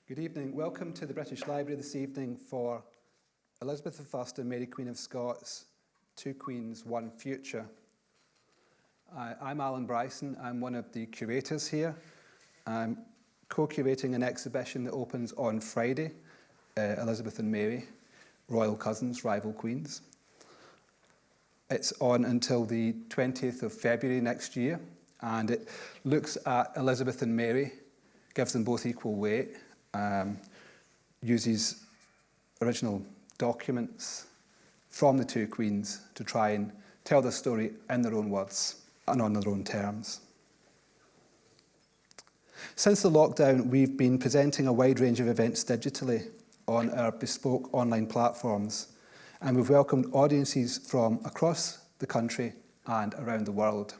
Good evening. Welcome to the British Library this evening for Elizabeth I and Mary Queen of Scots, Two Queens, One Future. I'm Alan Bryson. I'm one of the curators here. I'm co-curating an exhibition that opens on Friday, Elizabeth and Mary, Royal Cousins, Rival Queens. It's on until the 20th of February next year, and it looks at Elizabeth and Mary, gives them both equal weight, uses original documents from the two queens to try and tell the story in their own words and on their own terms. Since the lockdown, we've been presenting a wide range of events digitally on our bespoke online platforms, and we've welcomed audiences from across the country and around the world.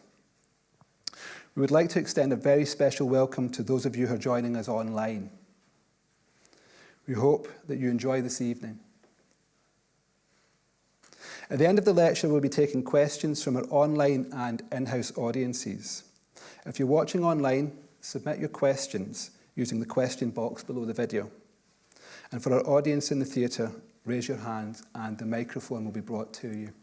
We would like to extend a very special welcome to those of you who are joining us online. We hope that you enjoy this evening. At the end of the lecture, we'll be taking questions from our online and in-house audiences. If you're watching online, submit your questions using the question box below the video. And for our audience in the theatre, raise your hand and the microphone will be brought to you.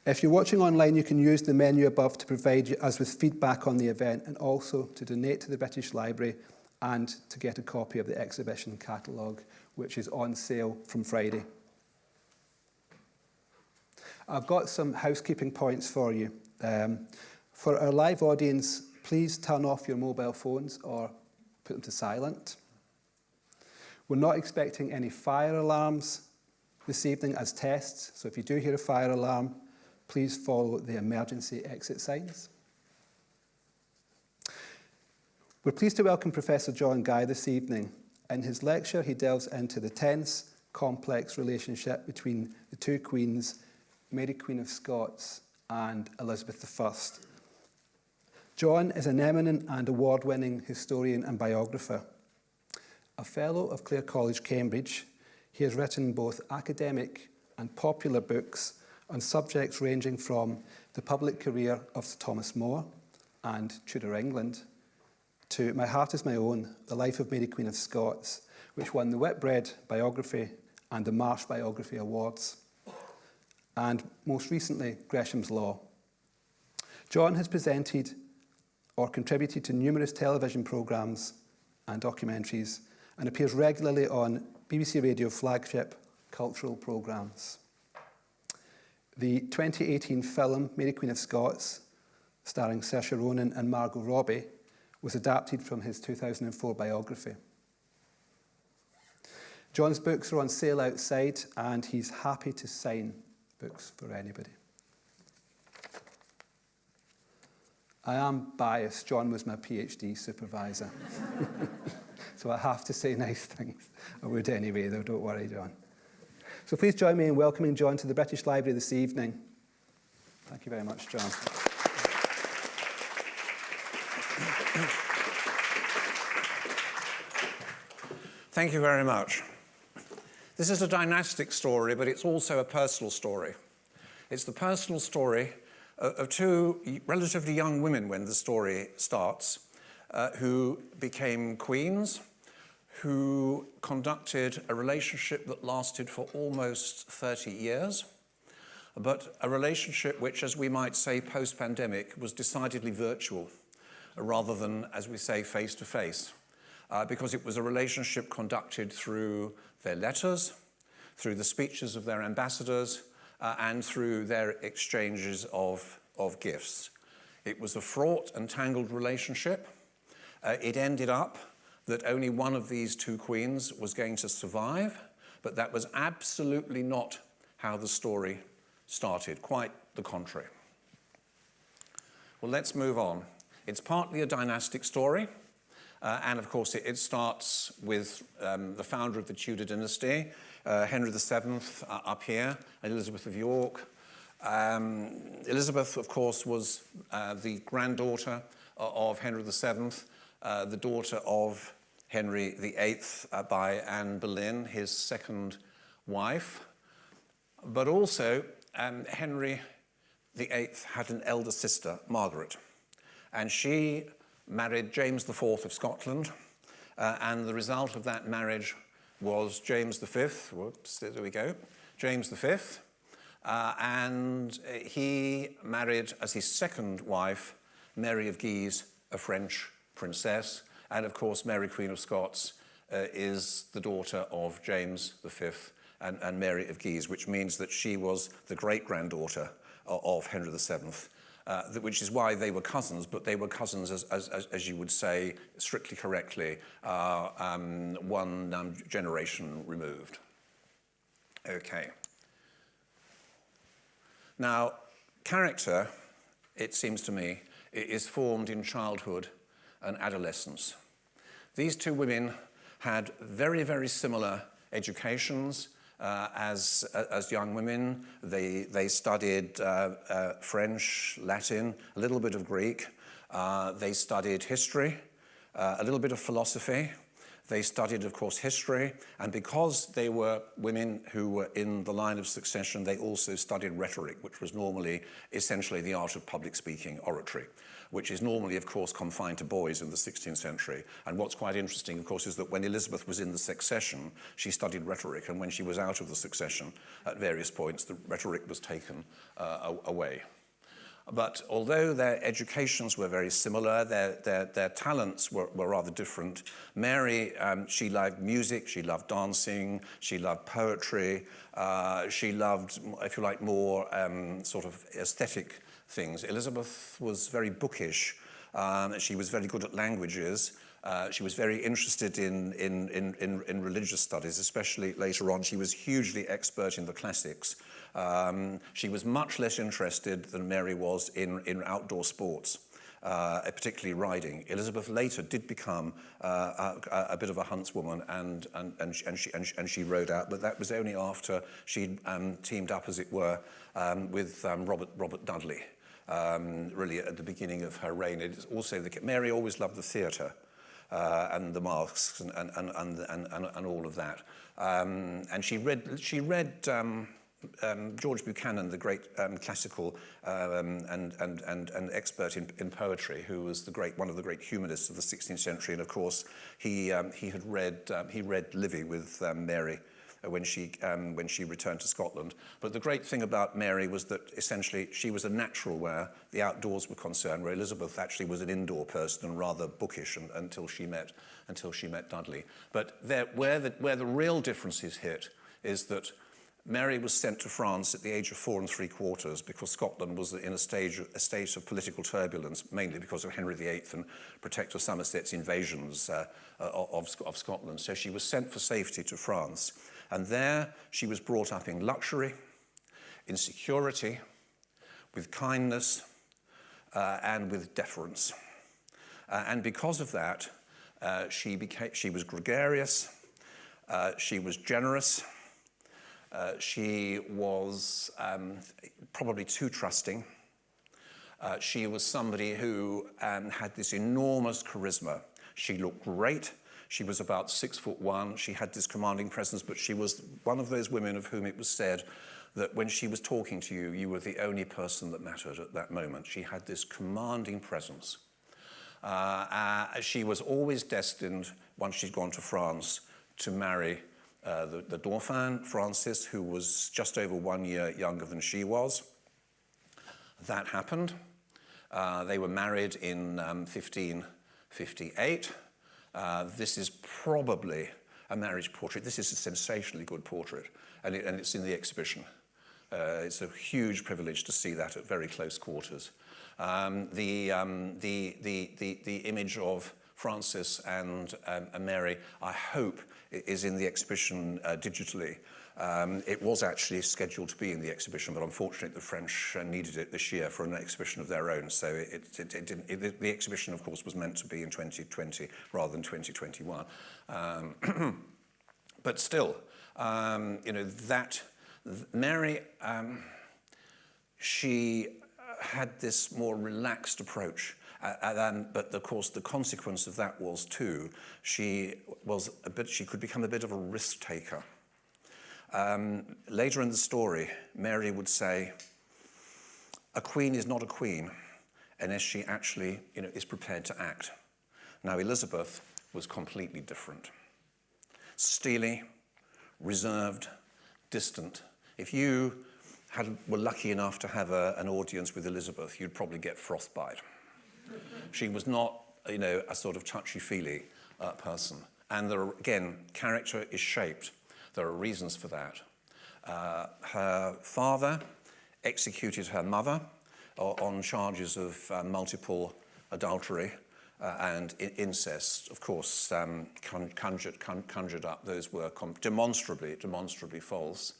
If you're watching online, you can use the menu above to provide us with feedback on the event and also to donate to the British Library and to get a copy of the exhibition catalogue, which is on sale from Friday. I've got some housekeeping points for you. For our live audience, please turn off your mobile phones or put them to silent. We're not expecting any fire alarms this evening as tests, so if you do hear a fire alarm, please follow the emergency exit signs. We're pleased to welcome Professor John Guy this evening. In his lecture, he delves into the tense, complex relationship between the two queens, Mary Queen of Scots and Elizabeth I. John is an eminent and award-winning historian and biographer. A Fellow of Clare College, Cambridge, he has written both academic and popular books on subjects ranging from the public career of Sir Thomas More and Tudor England to My Heart Is My Own, The Life of Mary Queen of Scots, which won the Whitbread Biography and the Marsh Biography Awards, and most recently, Gresham's Law. John has presented or contributed to numerous television programmes and documentaries and appears regularly on BBC Radio flagship cultural programmes. The 2018 film Mary Queen of Scots, starring Saoirse Ronan and Margot Robbie, was adapted from his 2004 biography. John's books are on sale outside and he's happy to sign books for anybody. I am biased. John was my PhD supervisor. So I have to say nice things. I would anyway, though, don't worry, John. So please join me in welcoming John to the British Library this evening. Thank you very much, John. Thank you very much. This is a dynastic story, but it's also a personal story. It's the personal story of two relatively young women when the story starts, who became queens, who conducted a relationship that lasted for almost 30 years, but a relationship which, as we might say, post-pandemic, was decidedly virtual, rather than, as we say, face-to-face, because it was a relationship conducted through their letters, through the speeches of their ambassadors, and through their exchanges of gifts. It was a fraught and tangled relationship. It ended up that only one of these two queens was going to survive, but that was absolutely not how the story started, quite the contrary. Well, let's move on. It's partly a dynastic story, and of course it starts with the founder of the Tudor dynasty, Henry VII up here, Elizabeth of York. Elizabeth, of course, was the granddaughter of Henry VII, the daughter of Henry VIII by Anne Boleyn, his second wife. But also, Henry VIII had an elder sister, Margaret, and she married James IV of Scotland, and the result of that marriage was James V, whoops, there we go, James V, and he married as his second wife, Mary of Guise, a French princess, and of course Mary Queen of Scots is the daughter of James V and Mary of Guise, which means that she was the great-granddaughter of Henry VII, which is why they were cousins, but they were cousins, as you would say, strictly correctly, one generation removed. Okay. Now, character, it seems to me, is formed in childhood and adolescence. These two women had very, very similar educations as young women. They studied French, Latin, a little bit of Greek. They studied history, a little bit of philosophy. They studied, of course, history, and because they were women who were in the line of succession, they also studied rhetoric, which was normally essentially the art of public speaking, oratory, which is normally, of course, confined to boys in the 16th century. And what's quite interesting, of course, is that when Elizabeth was in the succession, she studied rhetoric, and when she was out of the succession, at various points, the rhetoric was taken away. But although their educations were very similar, their talents were rather different. Mary, she loved music, she loved dancing, she loved poetry, she loved, if you like, more sort of aesthetic things. Elizabeth was very bookish. She was very good at languages. She was very interested in religious studies, especially later on. She was hugely expert in the classics. She was much less interested than Mary was in outdoor sports, particularly riding. Elizabeth later did become a bit of a huntswoman, and she rode out, but that was only after she'd teamed up, as it were, with Robert Dudley, really at the beginning of her reign. It is also Mary always loved the theatre. And the masks and all of that, and she read George Buchanan, the great classical and expert in poetry, who was one of the great humanists of the 16th century, and of course he had read Livy with Mary when she returned to Scotland. But the great thing about Mary was that essentially she was a natural where the outdoors were concerned, where Elizabeth actually was an indoor person and rather bookish until she met Dudley. But where the real differences hit is that Mary was sent to France at the age of 4 3/4 because Scotland was in a state of political turbulence, mainly because of Henry VIII and Protector Somerset's invasions of Scotland. So she was sent for safety to France. And there she was brought up in luxury, in security, with kindness, and with deference. And because of that, she was gregarious, she was generous, she was probably too trusting. She was somebody who had this enormous charisma. She looked great. She was about 6'1". She had this commanding presence, but she was one of those women of whom it was said that when she was talking to you, you were the only person that mattered at that moment. She had this commanding presence. She was always destined, once she'd gone to France, to marry the Dauphin, Francis, who was just over 1 year younger than she was. That happened. They were married in 1558. This is probably a marriage portrait. This is a sensationally good portrait, and it's in the exhibition. It's a huge privilege to see that at very close quarters. The image of Francis and Mary, I hope, is in the exhibition digitally. It was actually scheduled to be in the exhibition, but unfortunately the French needed it this year for an exhibition of their own, so the exhibition, of course, was meant to be in 2020 rather than 2021. But still, Mary, she had this more relaxed approach. But of course, the consequence of that was too, she could become a bit of a risk taker. Later in the story, Mary would say, "A queen is not a queen unless she actually, is prepared to act." Now, Elizabeth was completely different. Steely, reserved, distant. If you were lucky enough to have an audience with Elizabeth, you'd probably get frostbite. She was not, a sort of touchy-feely person. And again, character is shaped. There are reasons for that. Her father executed her mother on charges of multiple adultery and incest. Of course, conjured up. Those were demonstrably false.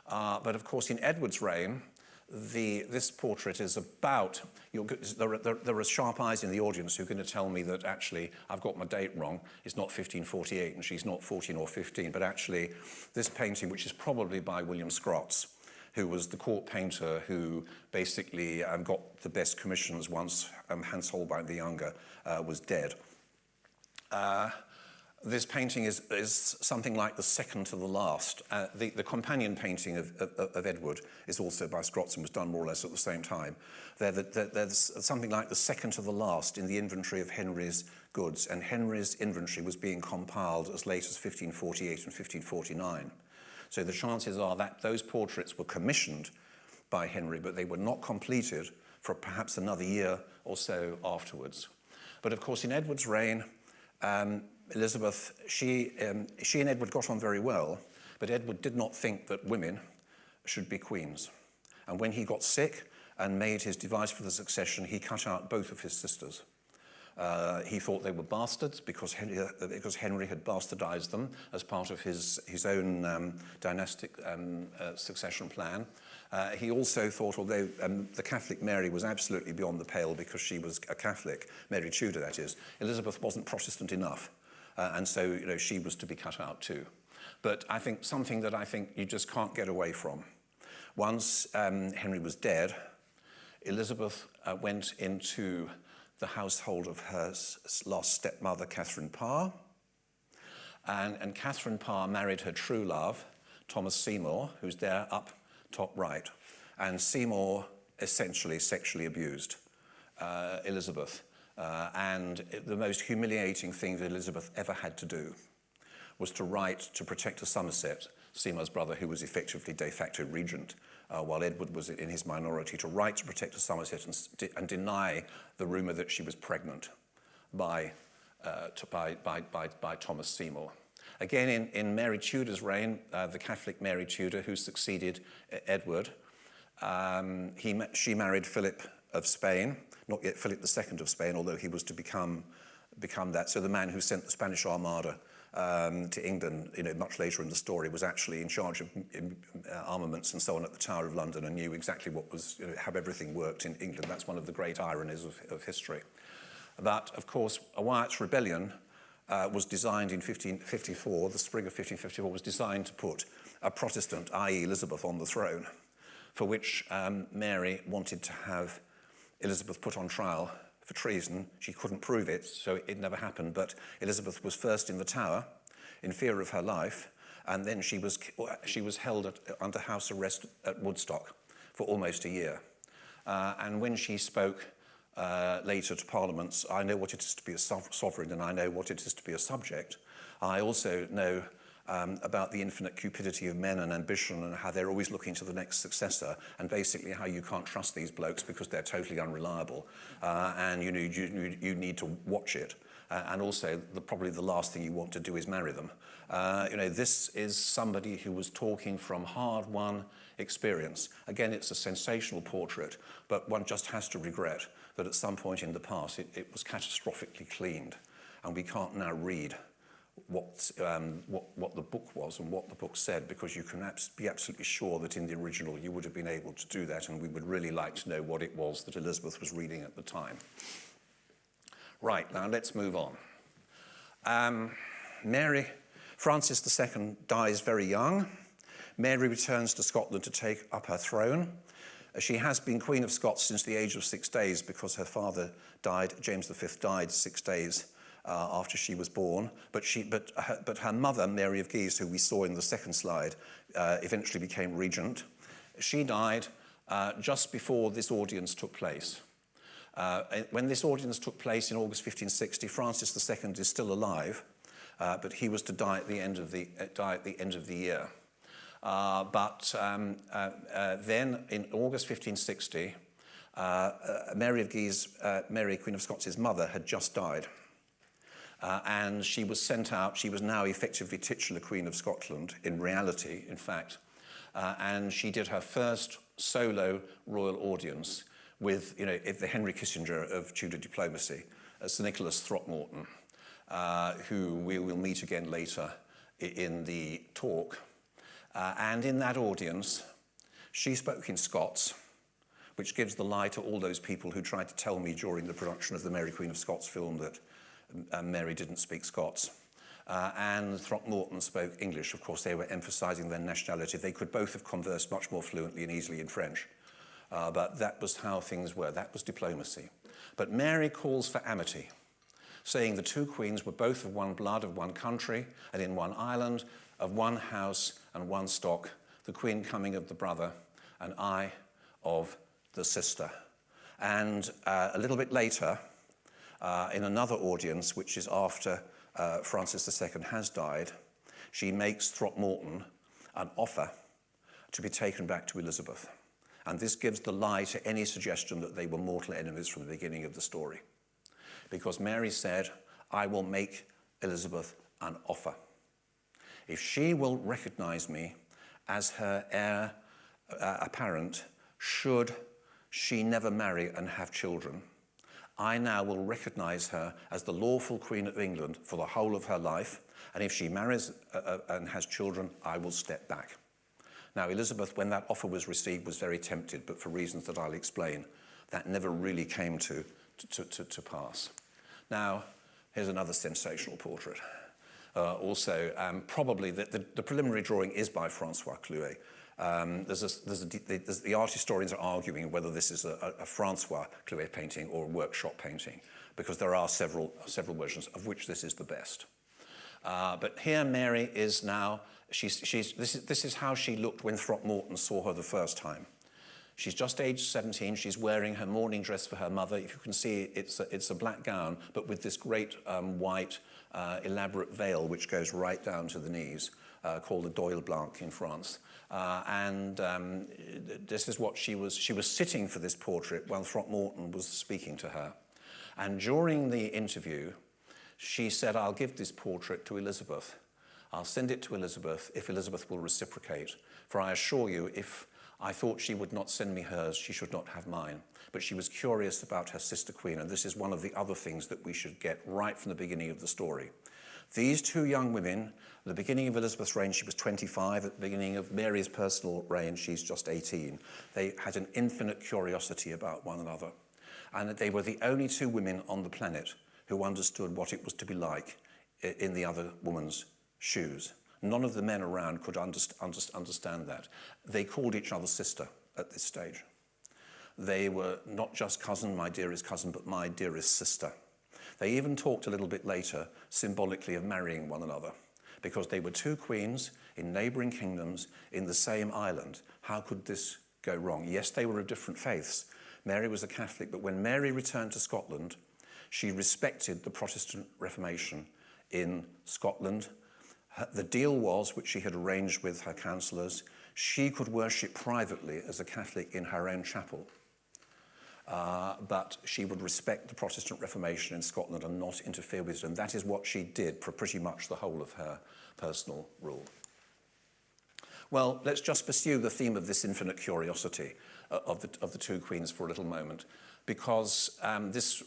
But of course, in Edward's reign, this portrait is about, there are sharp eyes in the audience who are going to tell me that actually I've got my date wrong. It's not 1548 and she's not 14 or 15, but actually this painting, which is probably by William Scots, who was the court painter who basically got the best commissions once Hans Holbein the Younger was dead. This painting is something like the second to the last. The companion painting of Edward is also by Scots and was done more or less at the same time. There's something like the second to the last in the inventory of Henry's goods, and Henry's inventory was being compiled as late as 1548 and 1549. So the chances are that those portraits were commissioned by Henry, but they were not completed for perhaps another year or so afterwards. But of course, in Edward's reign, Elizabeth, she and Edward got on very well, but Edward did not think that women should be queens. And when he got sick and made his device for the succession, he cut out both of his sisters. He thought they were bastards because Henry had bastardized them as part of his own dynastic succession plan. He also thought, although the Catholic Mary was absolutely beyond the pale because she was a Catholic, Mary Tudor that is, Elizabeth wasn't Protestant enough. And so, she was to be cut out too. But I think something that I think you just can't get away from. Once Henry was dead, Elizabeth went into the household of her lost stepmother, Catherine Parr. And Catherine Parr married her true love, Thomas Seymour, who's there up top right. And Seymour essentially sexually abused Elizabeth. And the most humiliating thing that Elizabeth ever had to do was to write to Protector Somerset, Seymour's brother, who was effectively de facto regent, while Edward was in his minority, to write to Protector Somerset and deny the rumour that she was pregnant by Thomas Seymour. Again, in Mary Tudor's reign, the Catholic Mary Tudor, who succeeded Edward, she married Philip of Spain, not yet Philip II of Spain, although he was to become that. So the man who sent the Spanish Armada to England, much later in the story, was actually in charge of armaments and so on at the Tower of London and knew exactly what was, how everything worked in England. That's one of the great ironies of history. But of course, Wyatt's rebellion was designed in 1554. The spring of 1554 was designed to put a Protestant, i.e. Elizabeth, on the throne, for which Mary wanted to have Elizabeth put on trial for treason. She couldn't prove it, so it never happened. But Elizabeth was first in the Tower, in fear of her life, and then she was held under house arrest at Woodstock for almost a year. And when she spoke later to parliaments, I know what it is to be a sovereign, and I know what it is to be a subject. I also know about the infinite cupidity of men and ambition and how they're always looking to the next successor, and basically how you can't trust these blokes because they're totally unreliable, and you need to watch it. And also, probably the last thing you want to do is marry them. This is somebody who was talking from hard-won experience. Again, it's a sensational portrait, but one just has to regret that at some point in the past it was catastrophically cleaned, and we can't now read what the book was and what the book said, because you can be absolutely sure that in the original you would have been able to do that, and we would really like to know what it was that Elizabeth was reading at the time. Right, now let's move on. Francis II dies very young. Mary returns to Scotland to take up her throne. She has been Queen of Scots since the age of 6 days because her father died, James V died 6 days after she was born, but her mother, Mary of Guise, who we saw in the second slide, eventually became regent. She died just before this audience took place. When this audience took place in August 1560, Francis II is still alive, but he was to die at the end of the year. Then, in August 1560, Mary of Guise, Mary Queen of Scots' mother, had just died. And she was sent out. She was now effectively titular Queen of Scotland, in reality, in fact. And she did her first solo royal audience with, the Henry Kissinger of Tudor diplomacy, Sir Nicholas Throckmorton, who we will meet again later in the talk. And in that audience, she spoke in Scots, which gives the lie to all those people who tried to tell me during the production of the Mary Queen of Scots film that Mary didn't speak Scots. And Throckmorton spoke English. Of course, they were emphasizing their nationality. They could both have conversed much more fluently and easily in French. But that was how things were. That was diplomacy. But Mary calls for amity, saying the two queens were both of one blood, of one country, and in one island, of one house and one stock, the queen coming of the brother, and I of the sister. And a little bit later, in another audience, which is after Francis II has died, she makes Throckmorton an offer to be taken back to Elizabeth. And this gives the lie to any suggestion that they were mortal enemies from the beginning of the story. Because Mary said, I will make Elizabeth an offer. If she will recognize me as her heir apparent, should she never marry and have children, I now will recognize her as the lawful Queen of England for the whole of her life, and if she marries and has children, I will step back. Now, Elizabeth, when that offer was received, was very tempted, but for reasons that I'll explain, that never really came to pass. Now, here's another sensational portrait. Probably the preliminary drawing is by Francois Clouet. The art historians are arguing whether this is a Francois Clouet painting or a workshop painting, because there are several versions, of which this is the best. But here Mary is now, this is how she looked when Throckmorton saw her the first time. She's just aged 17. She's wearing her mourning dress for her mother. If you can see, it's a black gown, but with this great white elaborate veil which goes right down to the knees, called the Doyle Blanc in France. This is what she was sitting for this portrait while Throckmorton was speaking to her. And during the interview, she said, I'll give this portrait to Elizabeth. I'll send it to Elizabeth if Elizabeth will reciprocate. For I assure you, if I thought she would not send me hers, she should not have mine. But she was curious about her sister queen, and this is one of the other things that we should get right from the beginning of the story. These two young women, at the beginning of Elizabeth's reign, she was 25. At the beginning of Mary's personal reign, she's just 18. They had an infinite curiosity about one another. And they were the only two women on the planet who understood what it was to be like in the other woman's shoes. None of the men around could understand that. They called each other sister at this stage. They were not just cousin, my dearest cousin, but my dearest sister. They even talked a little bit later, symbolically, of marrying one another, because they were two queens in neighbouring kingdoms in the same island. How could this go wrong? Yes, they were of different faiths. Mary was a Catholic, but when Mary returned to Scotland, she respected the Protestant Reformation in Scotland. The deal was, which she had arranged with her councillors, she could worship privately as a Catholic in her own chapel. But she would respect the Protestant Reformation in Scotland and not interfere with it. And that is what she did for pretty much the whole of her personal rule. Well, let's just pursue the theme of this infinite curiosity of the two queens for a little moment, because this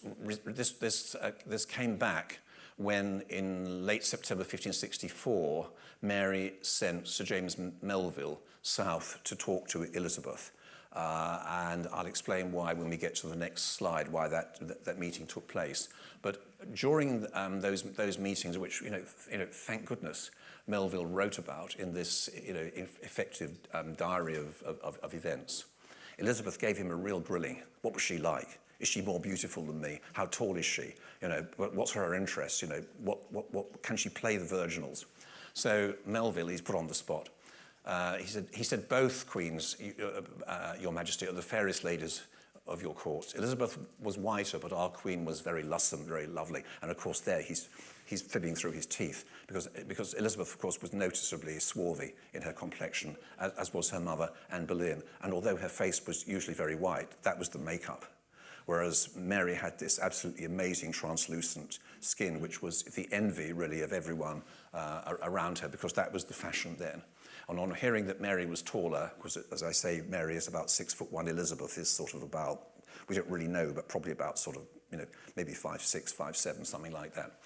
came back when, in late September 1564, Mary sent Sir James Melville south to talk to Elizabeth. And I'll explain why when we get to the next slide, why that meeting took place. But during those meetings, which thank goodness Melville wrote about in this effective diary of events, Elizabeth gave him a real grilling. What was she like? Is she more beautiful than me? How tall is she? What's her interests? What can she play the virginals? So Melville, he's put on the spot. He said, both queens, Your Majesty, are the fairest ladies of your court. Elizabeth was whiter, but our queen was very lusome, very lovely. And of course there he's fibbing through his teeth because Elizabeth, of course, was noticeably swarthy in her complexion, as was her mother, Anne Boleyn. And although her face was usually very white, that was the makeup. Whereas Mary had this absolutely amazing translucent skin, which was the envy, really, of everyone around her, because that was the fashion then. And on hearing that Mary was taller, because, as I say, Mary is about 6'1", Elizabeth is sort of about, we don't really know, but probably about sort of, you know, maybe 5'6", 5'7", something like that.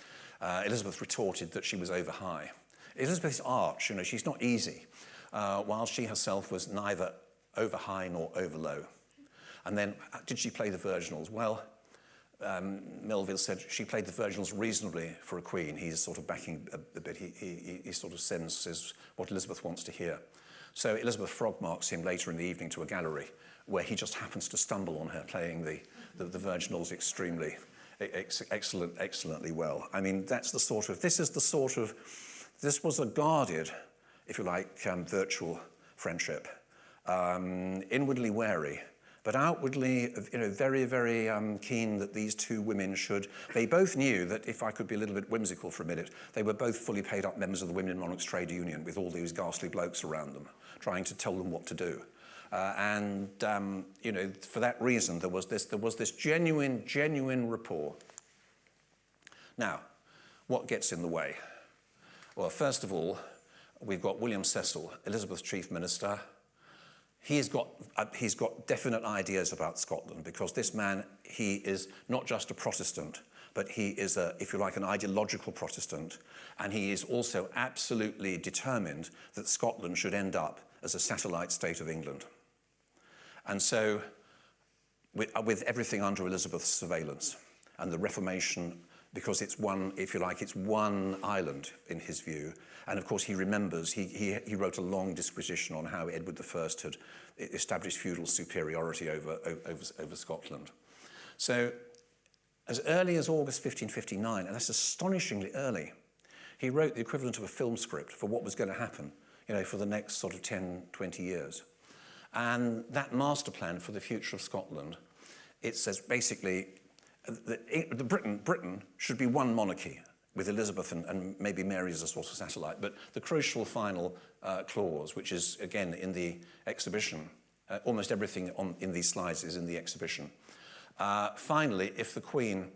Elizabeth retorted that she was over high. Elizabeth's arch, you know, she's not easy, while she herself was neither over high nor over low. And then, did she play the virginals? Well, Melville said she played the virginals reasonably for a queen. He's sort of backing a bit. He sort of senses what Elizabeth wants to hear. So Elizabeth frog-marks him later in the evening to a gallery where he just happens to stumble on her playing the virginals extremely, excellently well. I mean, that's the sort of, this was a guarded, if you like, virtual friendship. Inwardly wary, but outwardly, you know, very, very keen that these two women should. They both knew that, if I could be a little bit whimsical for a minute, they were both fully paid up members of the Women in Monarchs Trade Union with all these ghastly blokes around them, trying to tell them what to do. You know, for that reason, there was this genuine rapport. Now, what gets in the way? Well, first of all, we've got William Cecil, Elizabeth's chief minister. He's got definite ideas about Scotland, because this man, he is not just a Protestant, but he is, if you like, an ideological Protestant, and he is also absolutely determined that Scotland should end up as a satellite state of England. And so, with everything under Elizabeth's surveillance, and the Reformation, because it's one, if you like, it's one island in his view. And of course he remembers, he wrote a long disquisition on how Edward I had established feudal superiority over Scotland. So as early as August 1559, and that's astonishingly early, he wrote the equivalent of a film script for what was going to happen, you know, for the next sort of 10, 20 years. And that master plan for the future of Scotland, it says basically, Britain should be one monarchy, with Elizabeth and maybe Mary as a sort of satellite. But the crucial final clause, which is, again, in the exhibition, almost everything in these slides is in the exhibition. Finally, if the Queen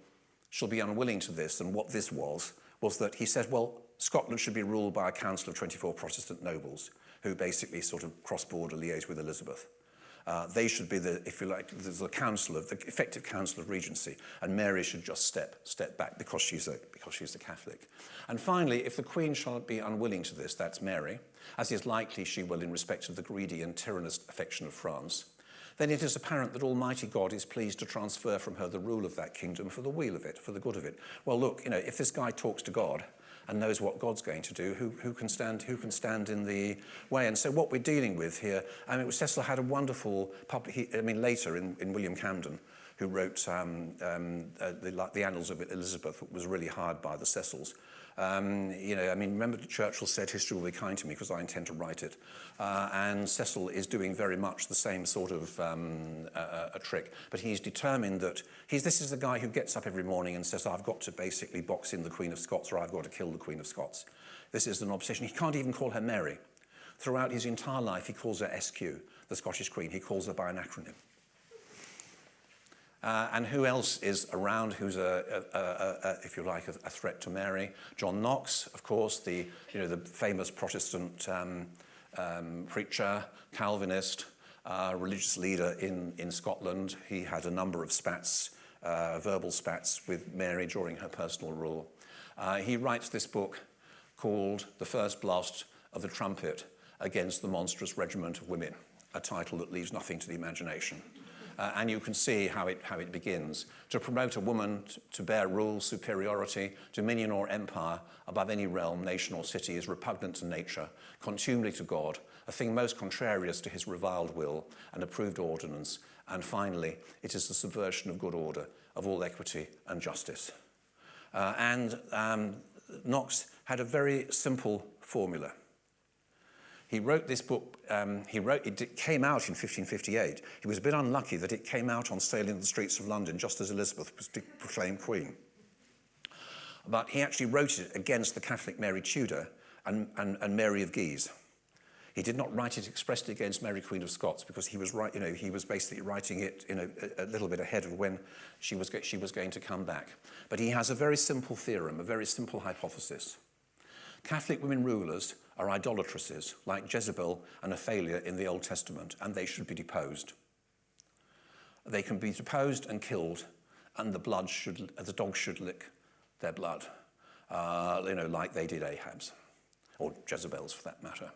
shall be unwilling to this, and what this was that he said, well, Scotland should be ruled by a council of 24 Protestant nobles, who basically sort of cross-border liaise with Elizabeth. They should be the, if you like, the council of the effective council of regency, and Mary should just step back because she's a Catholic. And finally, if the Queen shall be unwilling to this, that's Mary, as is likely she will in respect of the greedy and tyrannous affection of France, then it is apparent that Almighty God is pleased to transfer from her the rule of that kingdom for the weal of it, for the good of it. Well, look, you know, if this guy talks to God and knows what God's going to do, who can stand in the way? And so what we're dealing with here, I mean, Cecil had a wonderful, later in William Camden, who wrote the Annals of Elizabeth, was really hard by the Cecils. You know, I mean, remember Churchill said, history will be kind to me because I intend to write it. And Cecil is doing very much the same sort of a trick. But he's determined that this is the guy who gets up every morning and says, I've got to basically box in the Queen of Scots, or I've got to kill the Queen of Scots. This is an obsession. He can't even call her Mary. Throughout his entire life, he calls her SQ, the Scottish Queen. He calls her by an acronym. And who else is around who's, if you like, a threat to Mary? John Knox, of course, the famous Protestant preacher, Calvinist, religious leader in Scotland. He had a number of spats, verbal spats with Mary during her personal rule. He writes this book called The First Blast of the Trumpet Against the Monstrous Regiment of Women, a title that leaves nothing to the imagination. And you can see how it begins. To promote a woman to bear rule, superiority, dominion or empire above any realm, nation or city is repugnant to nature, contumely to God, a thing most contrarious to his reviled will and approved ordinance. And finally, it is the subversion of good order, of all equity and justice. Knox had a very simple formula. He wrote this book, it came out in 1558. He was a bit unlucky that it came out on sale in the streets of London just as Elizabeth was proclaimed queen. But he actually wrote it against the Catholic Mary Tudor and Mary of Guise. He did not write it expressly against Mary Queen of Scots because he was he was basically writing it a little bit ahead of when she was going to come back. But he has a very simple theorem, a very simple hypothesis. Catholic women rulers are idolatresses like Jezebel and Athaliah in the Old Testament, and they should be deposed. They can be deposed and killed, and the dogs should lick their blood, like they did Ahab's, or Jezebel's for that matter.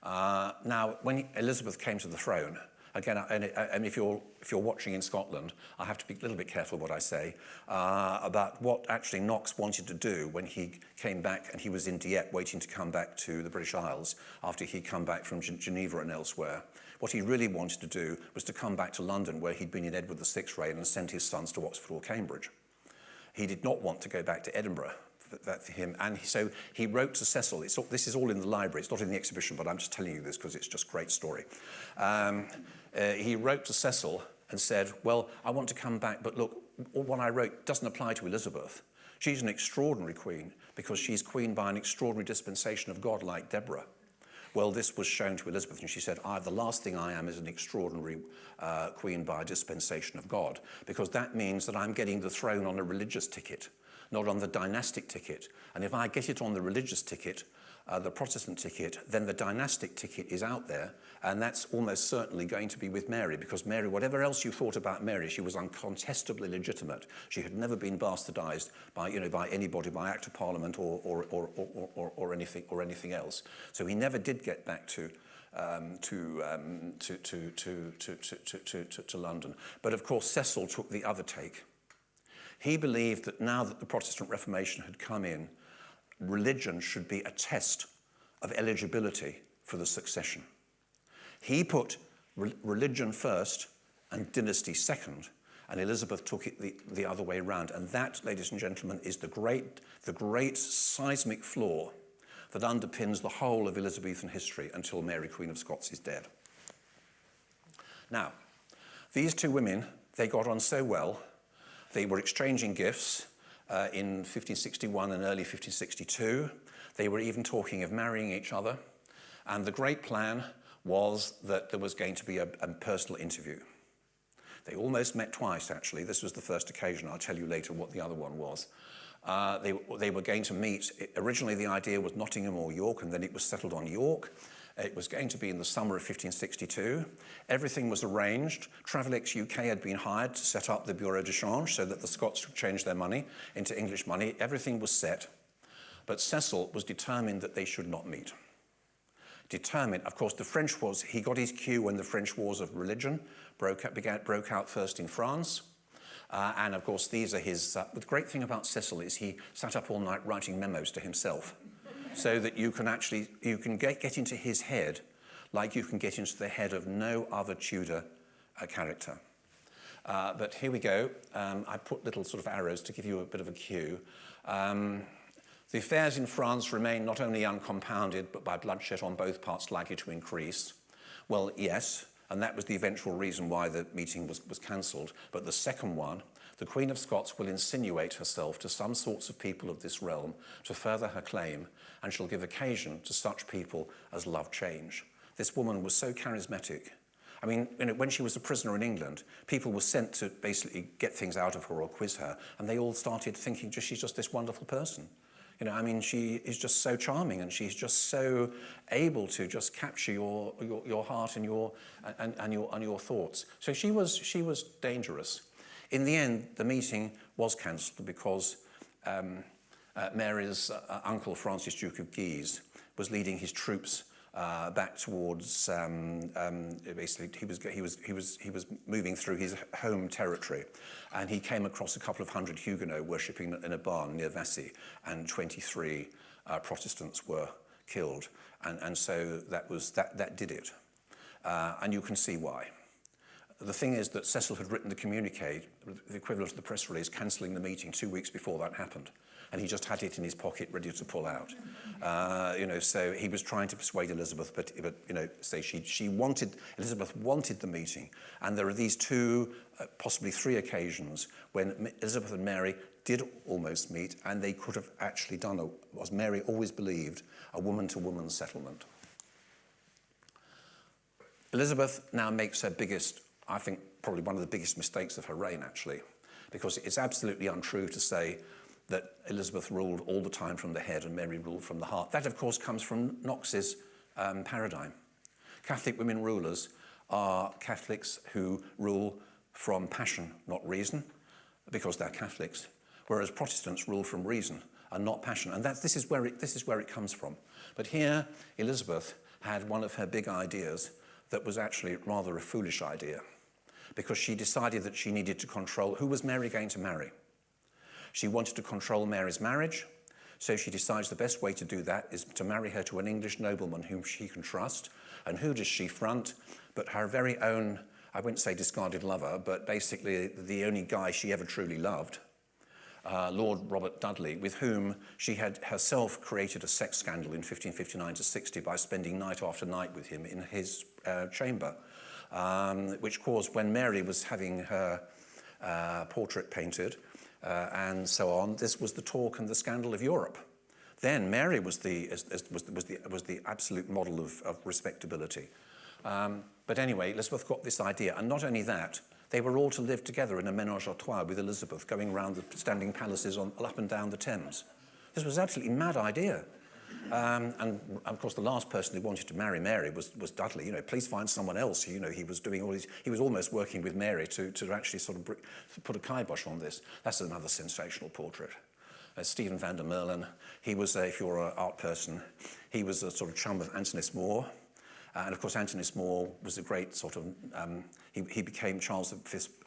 Now, when Elizabeth came to the throne, again, and if you're watching in Scotland, I have to be a little bit careful what I say about what actually Knox wanted to do when he came back, and he was in Dieppe waiting to come back to the British Isles after he'd come back from Geneva and elsewhere. What he really wanted to do was to come back to London, where he'd been in Edward VI's reign and sent his sons to Oxford or Cambridge. He did not want to go back to Edinburgh. That for him, and so he wrote to Cecil. This is all in the library. It's not in the exhibition, but I'm just telling you this because it's just a great story. He wrote to Cecil and said, well, I want to come back, but look, what I wrote doesn't apply to Elizabeth. She's an extraordinary queen because she's queen by an extraordinary dispensation of God like Deborah. Well, this was shown to Elizabeth, and she said, the last thing I am is an extraordinary queen by a dispensation of God, because that means that I'm getting the throne on a religious ticket, not on the dynastic ticket. And if I get it on the religious ticket, the Protestant ticket, then the dynastic ticket is out there, and that's almost certainly going to be with Mary, because Mary, whatever else you thought about Mary, she was uncontestably legitimate. She had never been bastardized by anybody, by Act of Parliament or anything else. So he never did get back to London. But of course, Cecil took the other take. He believed that now that the Protestant Reformation had come in, religion should be a test of eligibility for the succession. He put religion first and dynasty second, and Elizabeth took it the other way around. And that, ladies and gentlemen, is the great seismic flaw that underpins the whole of Elizabethan history until Mary Queen of Scots is dead. Now, these two women, they got on so well. They were exchanging gifts in 1561 and early 1562. They were even talking of marrying each other. And the great plan was that there was going to be a personal interview. They almost met twice, actually. This was the first occasion. I'll tell you later what the other one was. They were going to meet. Originally, the idea was Nottingham or York, and then it was settled on York. It was going to be in the summer of 1562. Everything was arranged. Travelex UK had been hired to set up the Bureau de Change so that the Scots would change their money into English money. Everything was set. But Cecil was determined that they should not meet. Determined, of course, he got his cue when the French Wars of Religion broke out first in France. And of course, these are his, the great thing about Cecil is he sat up all night writing memos to himself, so that you can get into his head like you can get into the head of no other Tudor character. But here we go. I put little sort of arrows to give you a bit of a cue. The affairs in France remain not only uncompounded, but by bloodshed on both parts likely to increase. Well, yes, and that was the eventual reason why the meeting was cancelled. But the second one, the Queen of Scots will insinuate herself to some sorts of people of this realm to further her claim, and she'll give occasion to such people as love change. This woman was so charismatic. I mean, when she was a prisoner in England, people were sent to basically get things out of her or quiz her, and they all started thinking, she's just this wonderful person. I mean, she is just so charming, and she's just so able to just capture your heart and your thoughts. So she was dangerous. In the end, the meeting was cancelled because Mary's uncle, Francis, Duke of Guise, was leading his troops back towards. Basically, he was moving through his home territory, and he came across a couple of hundred Huguenots worshipping in a barn near Vassy, and 23 Protestants were killed, and so that did it, and you can see why. The thing is that Cecil had written the communique, the equivalent of the press release, cancelling the meeting 2 weeks before that happened. And he just had it in his pocket ready to pull out. So he was trying to persuade Elizabeth, but say Elizabeth wanted the meeting. And there are these two, possibly three occasions when Elizabeth and Mary did almost meet, and they could have actually done, as Mary always believed, a woman-to-woman settlement. Elizabeth now makes her biggest, I think, probably one of the biggest mistakes of her reign, actually, because it's absolutely untrue to say that Elizabeth ruled all the time from the head and Mary ruled from the heart. That, of course, comes from Knox's paradigm. Catholic women rulers are Catholics who rule from passion, not reason, because they're Catholics, whereas Protestants rule from reason and not passion. And this is where it comes from. But here, Elizabeth had one of her big ideas that was actually rather a foolish idea, because she decided that she needed to control who was Mary going to marry. She wanted to control Mary's marriage, so she decides the best way to do that is to marry her to an English nobleman whom she can trust. And who does she front? But her very own, I wouldn't say discarded lover, but basically the only guy she ever truly loved, Lord Robert Dudley, with whom she had herself created a sex scandal in 1559-60 by spending night after night with him in his chamber, which caused, when Mary was having her portrait painted, and so on, this was the talk and the scandal of Europe. Then Mary was the absolute model of respectability. But anyway, Elizabeth got this idea, and not only that, they were all to live together in a ménage à trois with Elizabeth, going around the standing palaces up and down the Thames. This was an absolutely mad idea. And of course, the last person who wanted to marry Mary was Dudley. Please find someone else. He was doing all these. He was almost working with Mary to actually sort of put a kibosh on this. That's another sensational portrait. Stephen van der Merlen. He was, if you're an art person, he was a sort of chum of Antonis More. And of course, Antonis More was a great sort of. He became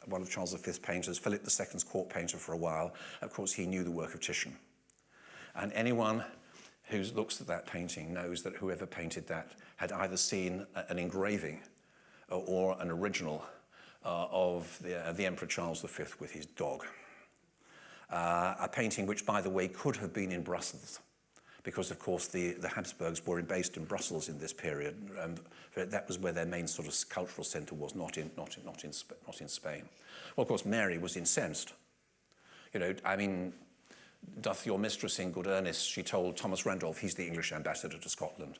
one of Charles V's painters, Philip II's court painter for a while. Of course, he knew the work of Titian. And anyone who looks at that painting knows that whoever painted that had either seen an engraving or an original of the Emperor Charles V with his dog. A painting which, by the way, could have been in Brussels, because, of course, the Habsburgs were based in Brussels in this period. That was where their main sort of cultural centre was, not in Spain. Well, of course, Mary was incensed. Doth your mistress in good earnest, she told Thomas Randolph, he's the English ambassador to Scotland,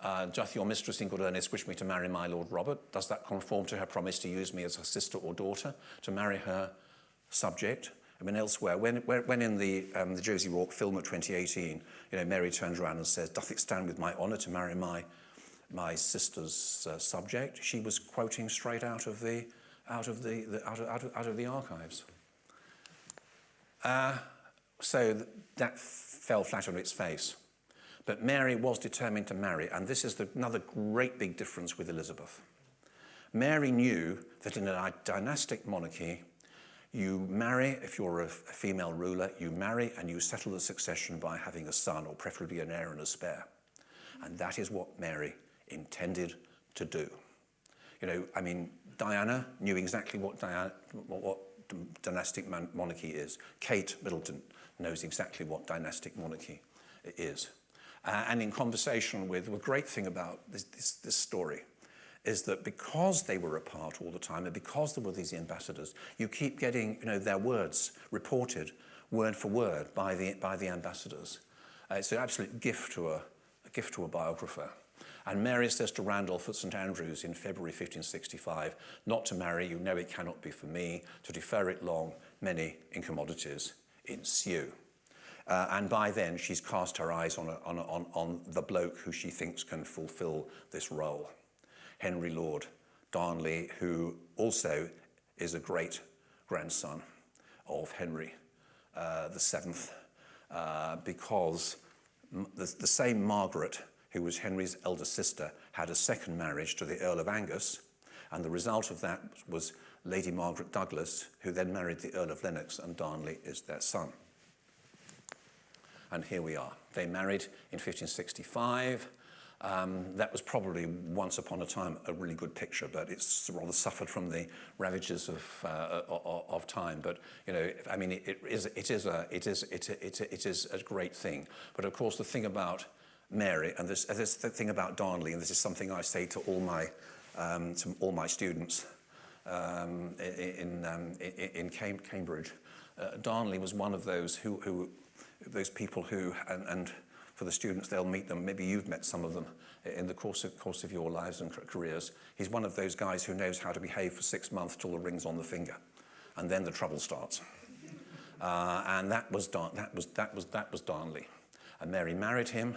doth your mistress in good earnest wish me to marry my Lord Robert? Does that conform to her promise to use me as her sister or daughter, to marry her subject? Elsewhere, when in the Josie Rourke film of 2018, Mary turns around and says, doth it stand with my honour to marry my sister's subject? She was quoting straight out of the archives. So that fell flat on its face. But Mary was determined to marry, and this is another great big difference with Elizabeth. Mary knew that in a dynastic monarchy, you marry, if you're a female ruler, you marry and you settle the succession by having a son, or preferably an heir and a spare. And that is what Mary intended to do. Diana knew exactly what dynastic monarchy is. Kate Middleton knows exactly what dynastic monarchy is. And in conversation with, the great thing about this story is that because they were apart all the time, and because there were these ambassadors, you keep getting their words reported word for word by the ambassadors. It's an absolute gift to a biographer. And Mary says to Randolph at St Andrews in February 1565, not to marry, it cannot be for me, to defer it long, many incommodities ensue. And by then, she's cast her eyes on the bloke who she thinks can fulfill this role. Henry Lord Darnley, who also is a great grandson of Henry VII, because the same Margaret, who was Henry's elder sister, had a second marriage to the Earl of Angus, and the result of that was Lady Margaret Douglas, who then married the Earl of Lennox, and Darnley is their son. And here we are. They married in 1565. That was probably once upon a time a really good picture, but it's rather suffered from the ravages of time. But you know, I mean, it is a great thing. But of course, the thing about Mary, and this the thing about Darnley, and this is something I say to all my students in Cambridge. Darnley was one of those those people who, and for the students, they'll meet them. Maybe you've met some of them in the course of your lives and careers. He's one of those guys who knows how to behave for 6 months till the ring's on the finger, and then the trouble starts. And that was Darnley. And Mary married him,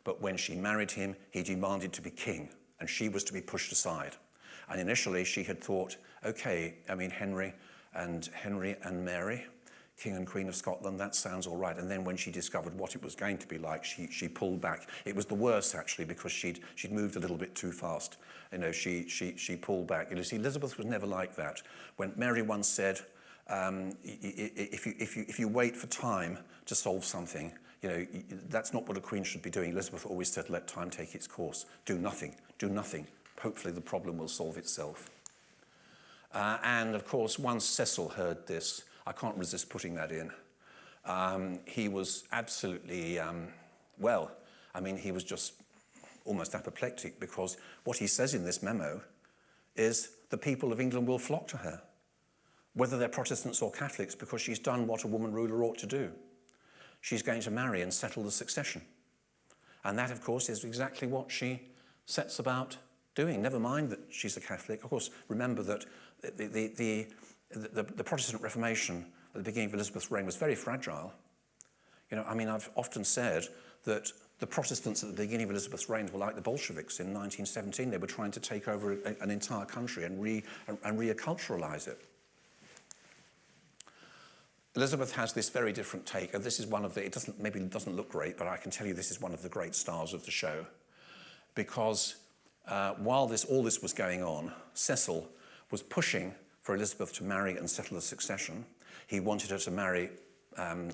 but when she married him, he demanded to be king, and she was to be pushed aside. And initially, she had thought, okay, I mean, Henry and Mary, King and Queen of Scotland, that sounds all right. And then when she discovered what it was going to be like, she pulled back. It was the worst, actually, because she'd moved a little bit too fast. You know, she pulled back. You know, see, Elizabeth was never like that. When Mary once said, if you wait for time to solve something, you know, that's not what a queen should be doing. Elizabeth always said, let time take its course. Do nothing, do nothing. Hopefully the problem will solve itself. And of course, once Cecil heard this, I can't resist putting that in. He was absolutely, well, I mean, he was just almost apoplectic, because what he says in this memo is the people of England will flock to her, whether they're Protestants or Catholics, because she's done what a woman ruler ought to do. She's going to marry and settle the succession. And that, of course, is exactly what she sets about doing. Never mind that she's a Catholic. Of course, remember that the Protestant Reformation at the beginning of Elizabeth's reign was very fragile. You know, I mean, I've often said that the Protestants at the beginning of Elizabeth's reign were like the Bolsheviks in 1917. They were trying to take over an entire country and reculturalize it. Elizabeth has this very different take, and this is one of the, maybe it doesn't look great, but I can tell you this is one of the great stars of the show. Because while all this was going on, Cecil was pushing for Elizabeth to marry and settle the succession. He wanted her to marry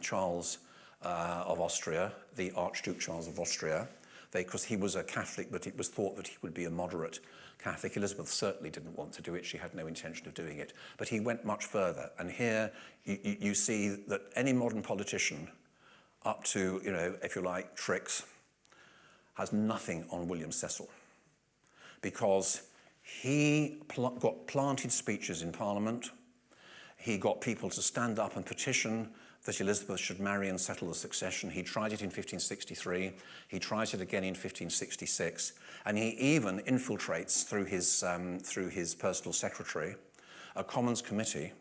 Charles of Austria, the Archduke Charles of Austria, because he was a Catholic, but it was thought that he would be a moderate Catholic. Elizabeth certainly didn't want to do it. She had no intention of doing it. But he went much further. And here you see that any modern politician, up to, you know, if you like, tricks, has nothing on William Cecil. Because he got planted speeches in Parliament. He got people to stand up and petition that Elizabeth should marry and settle the succession. He tried it in 1563. He tried it again in 1566. And he even infiltrates through his personal secretary a Commons committee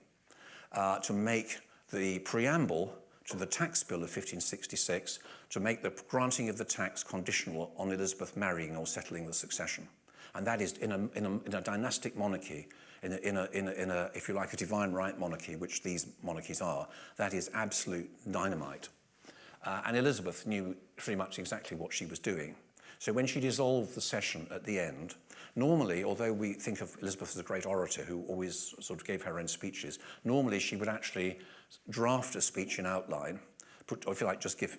to make the preamble to the tax bill of 1566, to make the granting of the tax conditional on Elizabeth marrying or settling the succession. And that is in a dynastic monarchy, in a, if you like, a divine right monarchy, which these monarchies are, that is absolute dynamite. And Elizabeth knew pretty much exactly what she was doing. So when she dissolved the session at the end, normally, although we think of Elizabeth as a great orator who always sort of gave her own speeches, normally she would actually draft a speech in outline, or if you like, just give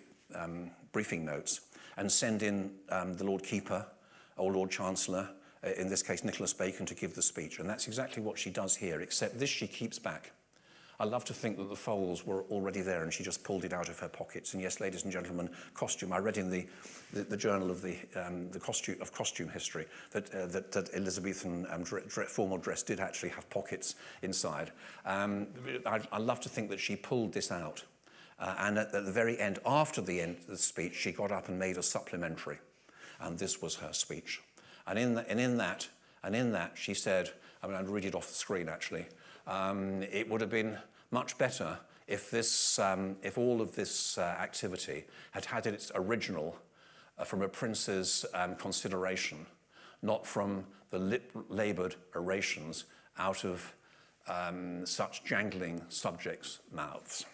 briefing notes, and send in the Lord Keeper or Lord Chancellor, in this case Nicholas Bacon, to give the speech. And that's exactly what she does here, except this she keeps back. I love to think that the folds were already there and she just pulled it out of her pockets. And yes, ladies and gentlemen, costume. I read in the journal of the costume history that Elizabethan formal dress did actually have pockets inside. I love to think that she pulled this out. And at the very end, after the end of the speech, she got up and made a supplementary. And this was her speech. And in that, she said, I mean, I'll read it off the screen actually. It would have been much better if if all of this activity had its original from a prince's consideration, not from the laboured orations out of such jangling subjects' mouths.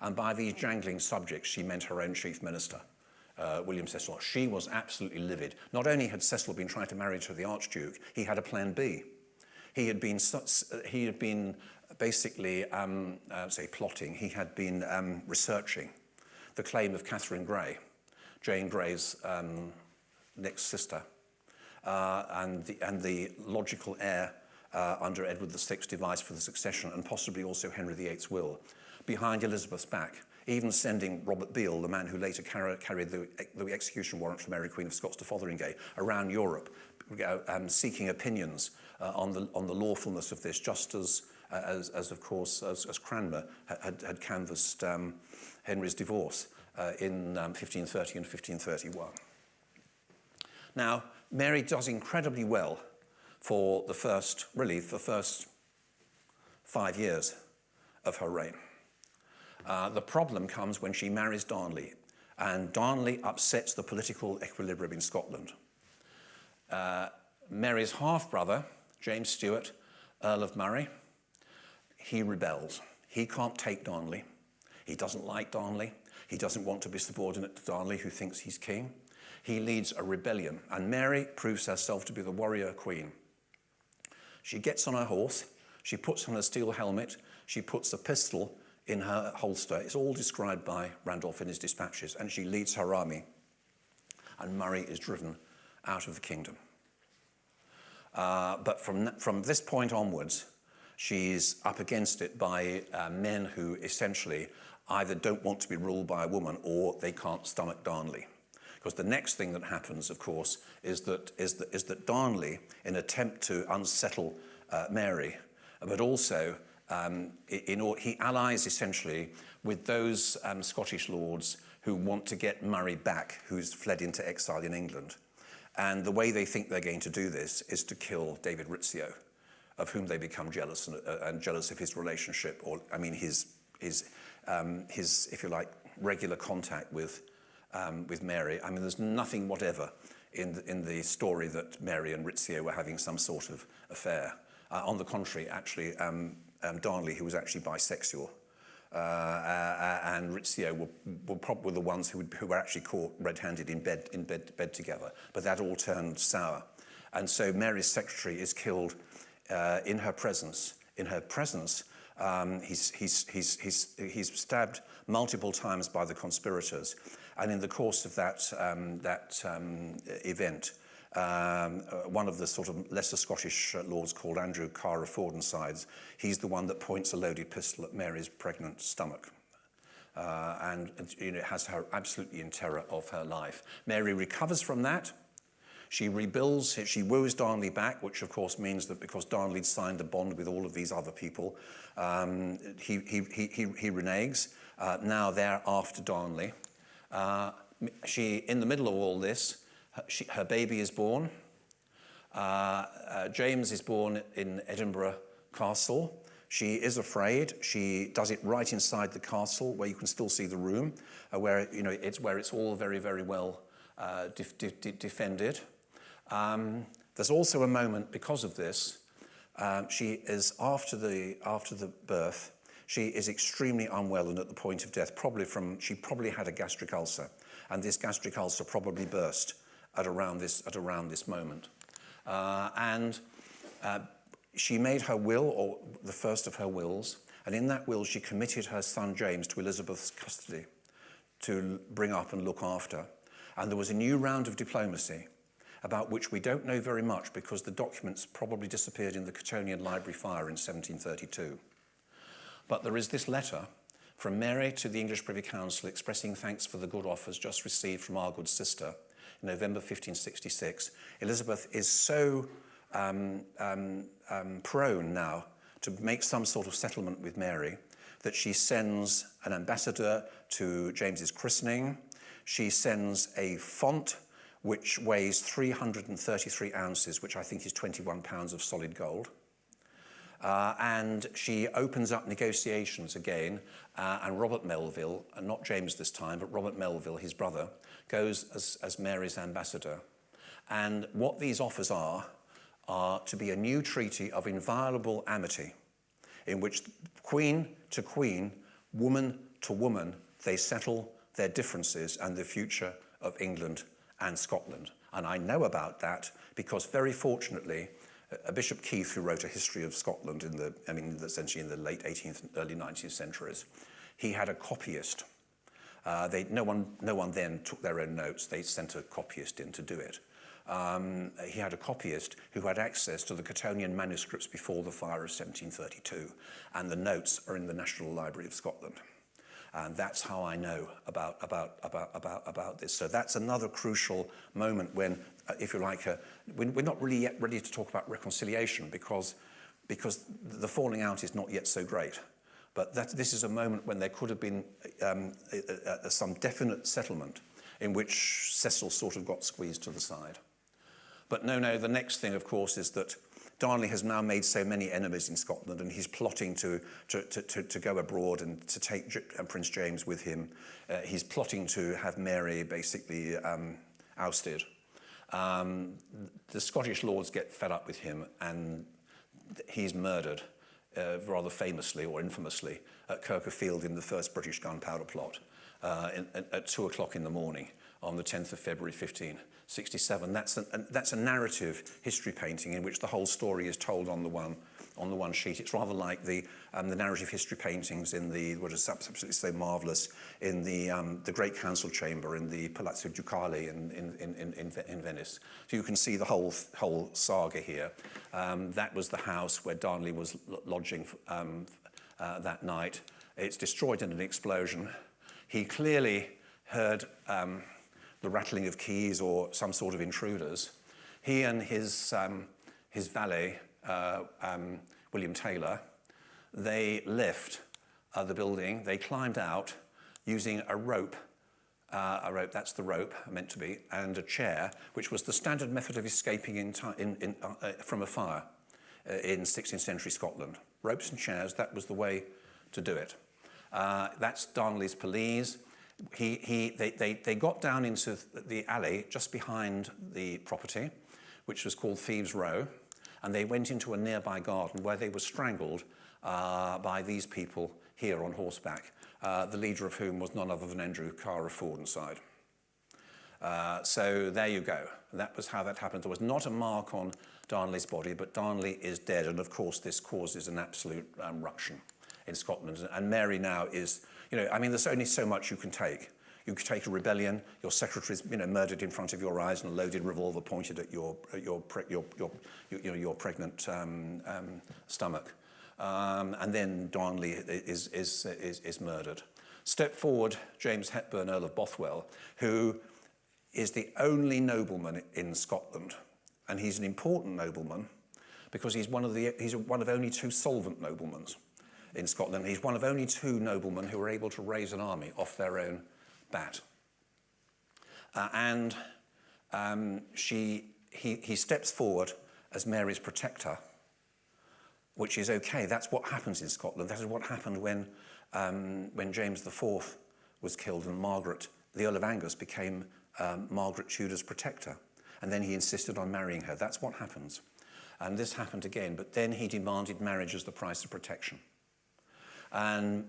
And by these jangling subjects, she meant her own chief minister, William Cecil. She was absolutely livid. Not only had Cecil been trying to marry to the Archduke, he had a plan B. He had been basically, say, plotting. He had been researching the claim of Catherine Grey, Jane Grey's next sister, and the logical heir under Edward VI's device for the succession, and possibly also Henry VIII's will, behind Elizabeth's back, even sending Robert Beale, the man who later carried the execution warrant for Mary Queen of Scots to Fotheringay, around Europe, seeking opinions on the lawfulness of this, just as of course, as Cranmer had canvassed Henry's divorce in 1530 and 1531. Now, Mary does incredibly well for the first 5 years of her reign. The problem comes when she marries Darnley, and Darnley upsets the political equilibrium in Scotland. Mary's half-brother, James Stuart, Earl of Murray, he rebels. He can't take Darnley. He doesn't like Darnley. He doesn't want to be subordinate to Darnley, who thinks he's king. He leads a rebellion, and Mary proves herself to be the warrior queen. She gets on her horse, she puts on a steel helmet, she puts a pistol in her holster. It's all described by Randolph in his dispatches, and she leads her army, and Murray is driven out of the kingdom. But from this point onwards, she's up against it by men who essentially either don't want to be ruled by a woman or they can't stomach Darnley. Because the next thing that happens, of course, is that Darnley, in an attempt to unsettle Mary, but also he allies essentially with those Scottish lords who want to get Murray back, who's fled into exile in England. And the way they think they're going to do this is to kill David Rizzio, of whom they become jealous and jealous of his relationship, or I mean his if you like regular contact with Mary. I mean, there's nothing whatever in the story that Mary and Rizzio were having some sort of affair. On the contrary, actually, Darnley, who was actually bisexual, and Rizzio were probably the ones who were actually caught red-handed in bed together. But that all turned sour, and so Mary's secretary is killed in her presence. In her presence, he's stabbed multiple times by the conspirators, and in the course of that event, one of the sort of lesser Scottish lords called Andrew Carr of Fordensides, he's the one that points a loaded pistol at Mary's pregnant stomach. And has her absolutely in terror of her life. Mary recovers from that. She rebuilds, she woos Darnley back, which of course means that because Darnley'd signed a bond with all of these other people, he reneges. Now they're after Darnley. In the middle of all this, her baby is born. James is born in Edinburgh Castle. She is afraid. She does it right inside the castle, where you can still see the room, where it's all very, very well defended. There's also a moment because of this. She is after the birth. She is extremely unwell and at the point of death. She probably had a gastric ulcer, and this gastric ulcer probably burst at around this moment. She made her will, or the first of her wills, and in that will she committed her son James to Elizabeth's custody to bring up and look after. And there was a new round of diplomacy about which we don't know very much because the documents probably disappeared in the Cottonian Library fire in 1732. But there is this letter from Mary to the English Privy Council expressing thanks for the good offers just received from Margot's sister in November 1566. Elizabeth is so prone now to make some sort of settlement with Mary that she sends an ambassador to James's christening. She sends a font which weighs 333 ounces, which I think is 21 pounds of solid gold. And she opens up negotiations again, and Robert Melville, and not James this time, but Robert Melville, his brother, goes as Mary's ambassador. And what these offers are to be a new treaty of inviolable amity, in which queen to queen, woman to woman, they settle their differences and the future of England and Scotland. And I know about that because very fortunately, Bishop Keith, who wrote a history of Scotland essentially in the late 18th and early 19th centuries, he had a copyist. No one then took their own notes. They sent a copyist in to do it. he had a copyist who had access to the Cottonian manuscripts before the fire of 1732, and the notes are in the National Library of Scotland. And that's how I know about this. So that's another crucial moment when, if you like, we're not really yet ready to talk about reconciliation because the falling out is not yet so great. But this is a moment when there could have been some definite settlement in which Cecil sort of got squeezed to the side. But no, the next thing, of course, is that Darnley has now made so many enemies in Scotland, and he's plotting to go abroad and to take Prince James with him. He's plotting to have Mary basically ousted. The Scottish lords get fed up with him, and he's murdered, rather famously or infamously, at Kirk-of-Field in the first British gunpowder plot at 2 o'clock in the morning on the 10th of February 1567. That's a narrative history painting in which the whole story is told on the one sheet. It's rather like the narrative history paintings in what is absolutely so marvellous in the Great Council Chamber in the Palazzo Ducale in Venice. So you can see the whole saga here. That was the house where Darnley was lodging that night. It's destroyed in an explosion. He clearly heard the rattling of keys or some sort of intruders. He and his valet, William Taylor, they left the building. They climbed out using a rope, that's the rope meant to be, and a chair, which was the standard method of escaping from a fire in 16th century Scotland. Ropes and chairs, that was the way to do it. That's Darnley's police. They got down into the alley just behind the property, which was called Thieves' Row, and they went into a nearby garden where they were strangled by these people here on horseback, the leader of whom was none other than Andrew Carr of Fordenside. So there you go. That was how that happened. There was not a mark on Darnley's body, but Darnley is dead, and of course this causes an absolute ruction in Scotland. And Mary now is, I mean, there's only so much you can take. You could take a rebellion, your secretary's, murdered in front of your eyes and a loaded revolver pointed at your pregnant stomach. And then Darnley is murdered. Step forward, James Hepburn, Earl of Bothwell, who is the only nobleman in Scotland. And he's an important nobleman because he's one of only 2 solvent noblemen in Scotland. He's one of only 2 noblemen who were able to raise an army off their own bat. He steps forward as Mary's protector, which is okay. That's what happens in Scotland. That is what happened when James IV was killed and Margaret, the Earl of Angus, became Margaret Tudor's protector. And then he insisted on marrying her. That's what happens. And this happened again, but then he demanded marriage as the price of protection. And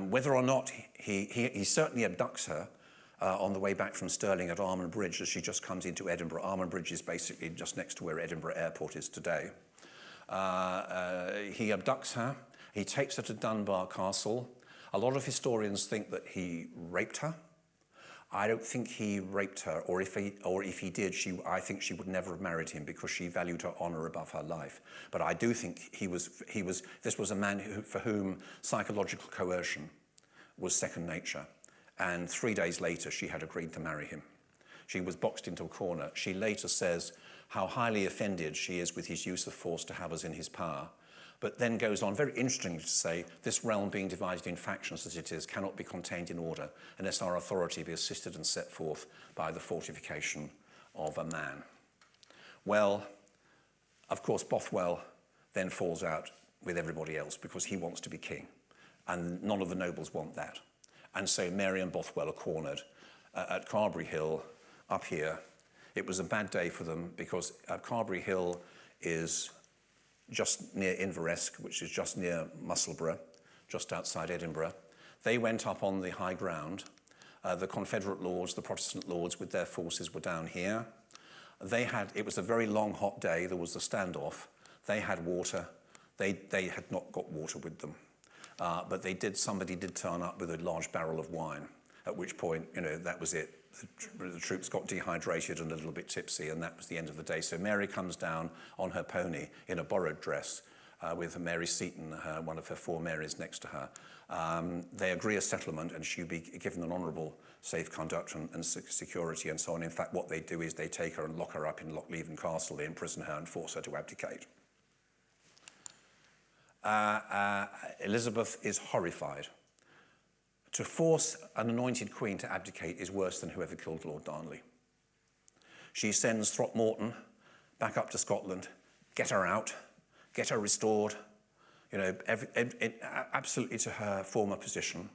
whether or not he certainly abducts her on the way back from Stirling at Armand Bridge as she just comes into Edinburgh. Armand Bridge is basically just next to where Edinburgh Airport is today. He abducts her. He takes her to Dunbar Castle. A lot of historians think that he raped her. I don't think he raped her, or if he did, I think she would never have married him because she valued her honour above her life. But I do think this was a man for whom psychological coercion was second nature. And 3 days later, she had agreed to marry him. She was boxed into a corner. She later says how highly offended she is with his use of force to have us in his power, but then goes on very interestingly to say, this realm being divided in factions as it is cannot be contained in order unless our authority be assisted and set forth by the fortification of a man. Well, of course, Bothwell then falls out with everybody else because he wants to be king, and none of the nobles want that. And so Mary and Bothwell are cornered at Carberry Hill up here. It was a bad day for them because Carberry Hill is just near Inveresk, which is just near Musselburgh, just outside Edinburgh. They went up on the high ground. The Confederate lords, the Protestant lords with their forces were down here. It was a very long, hot day. There was a standoff. They had water. They had not got water with them. But somebody did turn up with a large barrel of wine, at which point, that was it. the troops got dehydrated and a little bit tipsy, and that was the end of the day. So Mary comes down on her pony in a borrowed dress with Mary Seton, one of her 4 Marys, next to her. They agree a settlement, and she'll be given an honourable safe conduct and security and so on. In fact, what they do is they take her and lock her up in Lochleven Castle. They imprison her and force her to abdicate. Elizabeth is horrified. To force an anointed queen to abdicate is worse than whoever killed Lord Darnley. She sends Throckmorton back up to Scotland, get her out, get her restored, absolutely to her former position.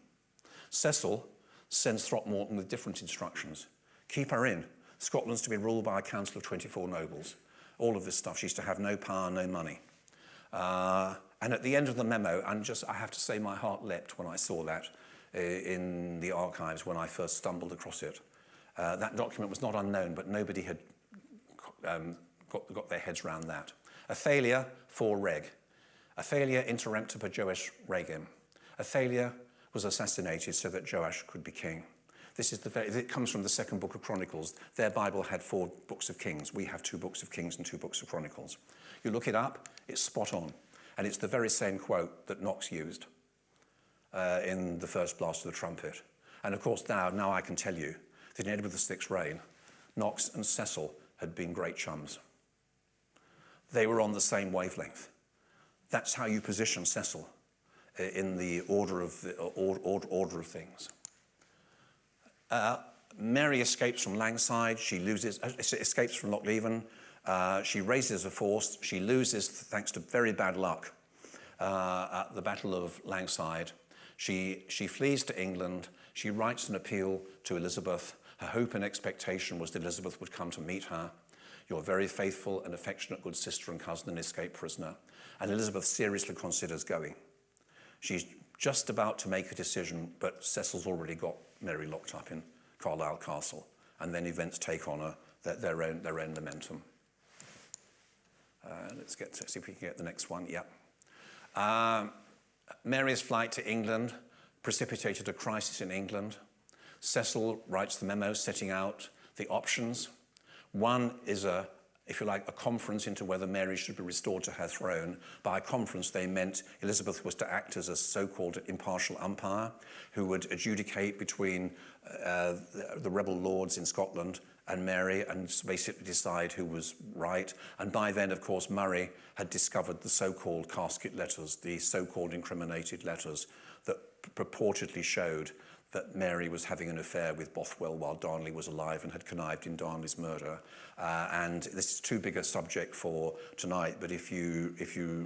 Cecil sends Throckmorton with different instructions. Keep her in. Scotland's to be ruled by a council of 24 nobles. All of this stuff. She's to have no power, no money. And at the end of the memo, I have to say my heart leapt when I saw that in the archives when I first stumbled across it. That document was not unknown, but nobody had got their heads around that. Athalia for Reg. Athalia interrempta per Joash regem. Athalia was assassinated so that Joash could be king. It comes from the 2nd book of Chronicles. Their Bible had 4 books of Kings. We have 2 books of Kings and 2 books of Chronicles. You look it up, it's spot on. And it's the very same quote that Knox used in the first blast of the trumpet. And of course now I can tell you that in Edward VI's reign, Knox and Cecil had been great chums. They were on the same wavelength. That's how you position Cecil in the order of things. Mary escapes from Langside. She escapes from Lochleven. She raises a force. She loses, thanks to very bad luck, at the Battle of Langside. She flees to England. She writes an appeal to Elizabeth. Her hope and expectation was that Elizabeth would come to meet her. Your very faithful and affectionate good sister and cousin and escaped prisoner. And Elizabeth seriously considers going. She's just about to make a decision, but Cecil's already got Mary locked up in Carlisle Castle. And then events take on their own momentum. Let's see if we can get the next one. Yeah. Mary's flight to England precipitated a crisis in England. Cecil writes the memo setting out the options. One is if you like, a conference into whether Mary should be restored to her throne. By a conference, they meant Elizabeth was to act as a so-called impartial umpire who would adjudicate between the rebel lords in Scotland and Mary and basically decide who was right. And by then, of course, Murray had discovered the so-called casket letters, the so-called incriminated letters that purportedly showed that Mary was having an affair with Bothwell while Darnley was alive and had connived in Darnley's murder. And this is too big a subject for tonight, but if you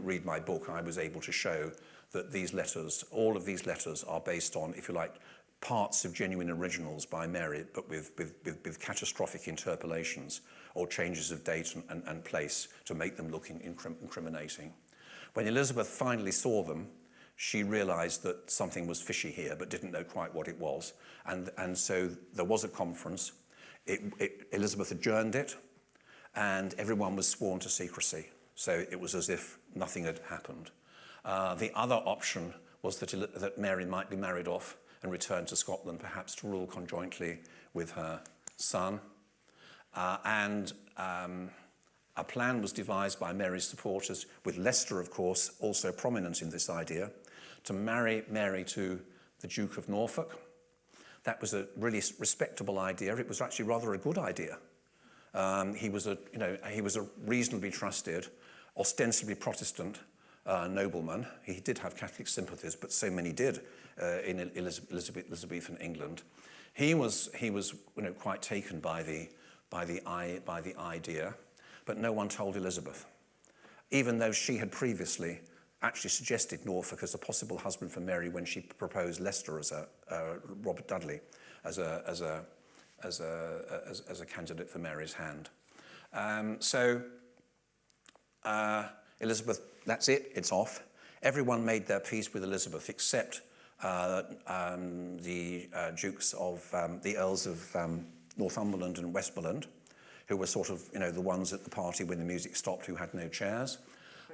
read my book, I was able to show that these letters, all of these letters are based on, if you like, parts of genuine originals by Mary, but with catastrophic interpolations or changes of date and place to make them look incriminating. When Elizabeth finally saw them, she realised that something was fishy here, but didn't know quite what it was. And so there was a conference. Elizabeth adjourned it, and everyone was sworn to secrecy. So it was as if nothing had happened. The other option was that Mary might be married off and return to Scotland, perhaps to rule conjointly with her son. A plan was devised by Mary's supporters, with Leicester, of course, also prominent in this idea, to marry Mary to the Duke of Norfolk. That was a really respectable idea. It was actually rather a good idea. He was a reasonably trusted, ostensibly Protestant nobleman. He did have Catholic sympathies, but so many did in Elizabethan England. He was quite taken by the idea, but no one told Elizabeth, even though she had previously actually suggested Norfolk as a possible husband for Mary when she proposed Leicester as Robert Dudley as a candidate for Mary's hand. Elizabeth, that's it, it's off. Everyone made their peace with Elizabeth except the dukes of the Earls of Northumberland and Westmoreland, who were sort of, the ones at the party when the music stopped who had no chairs.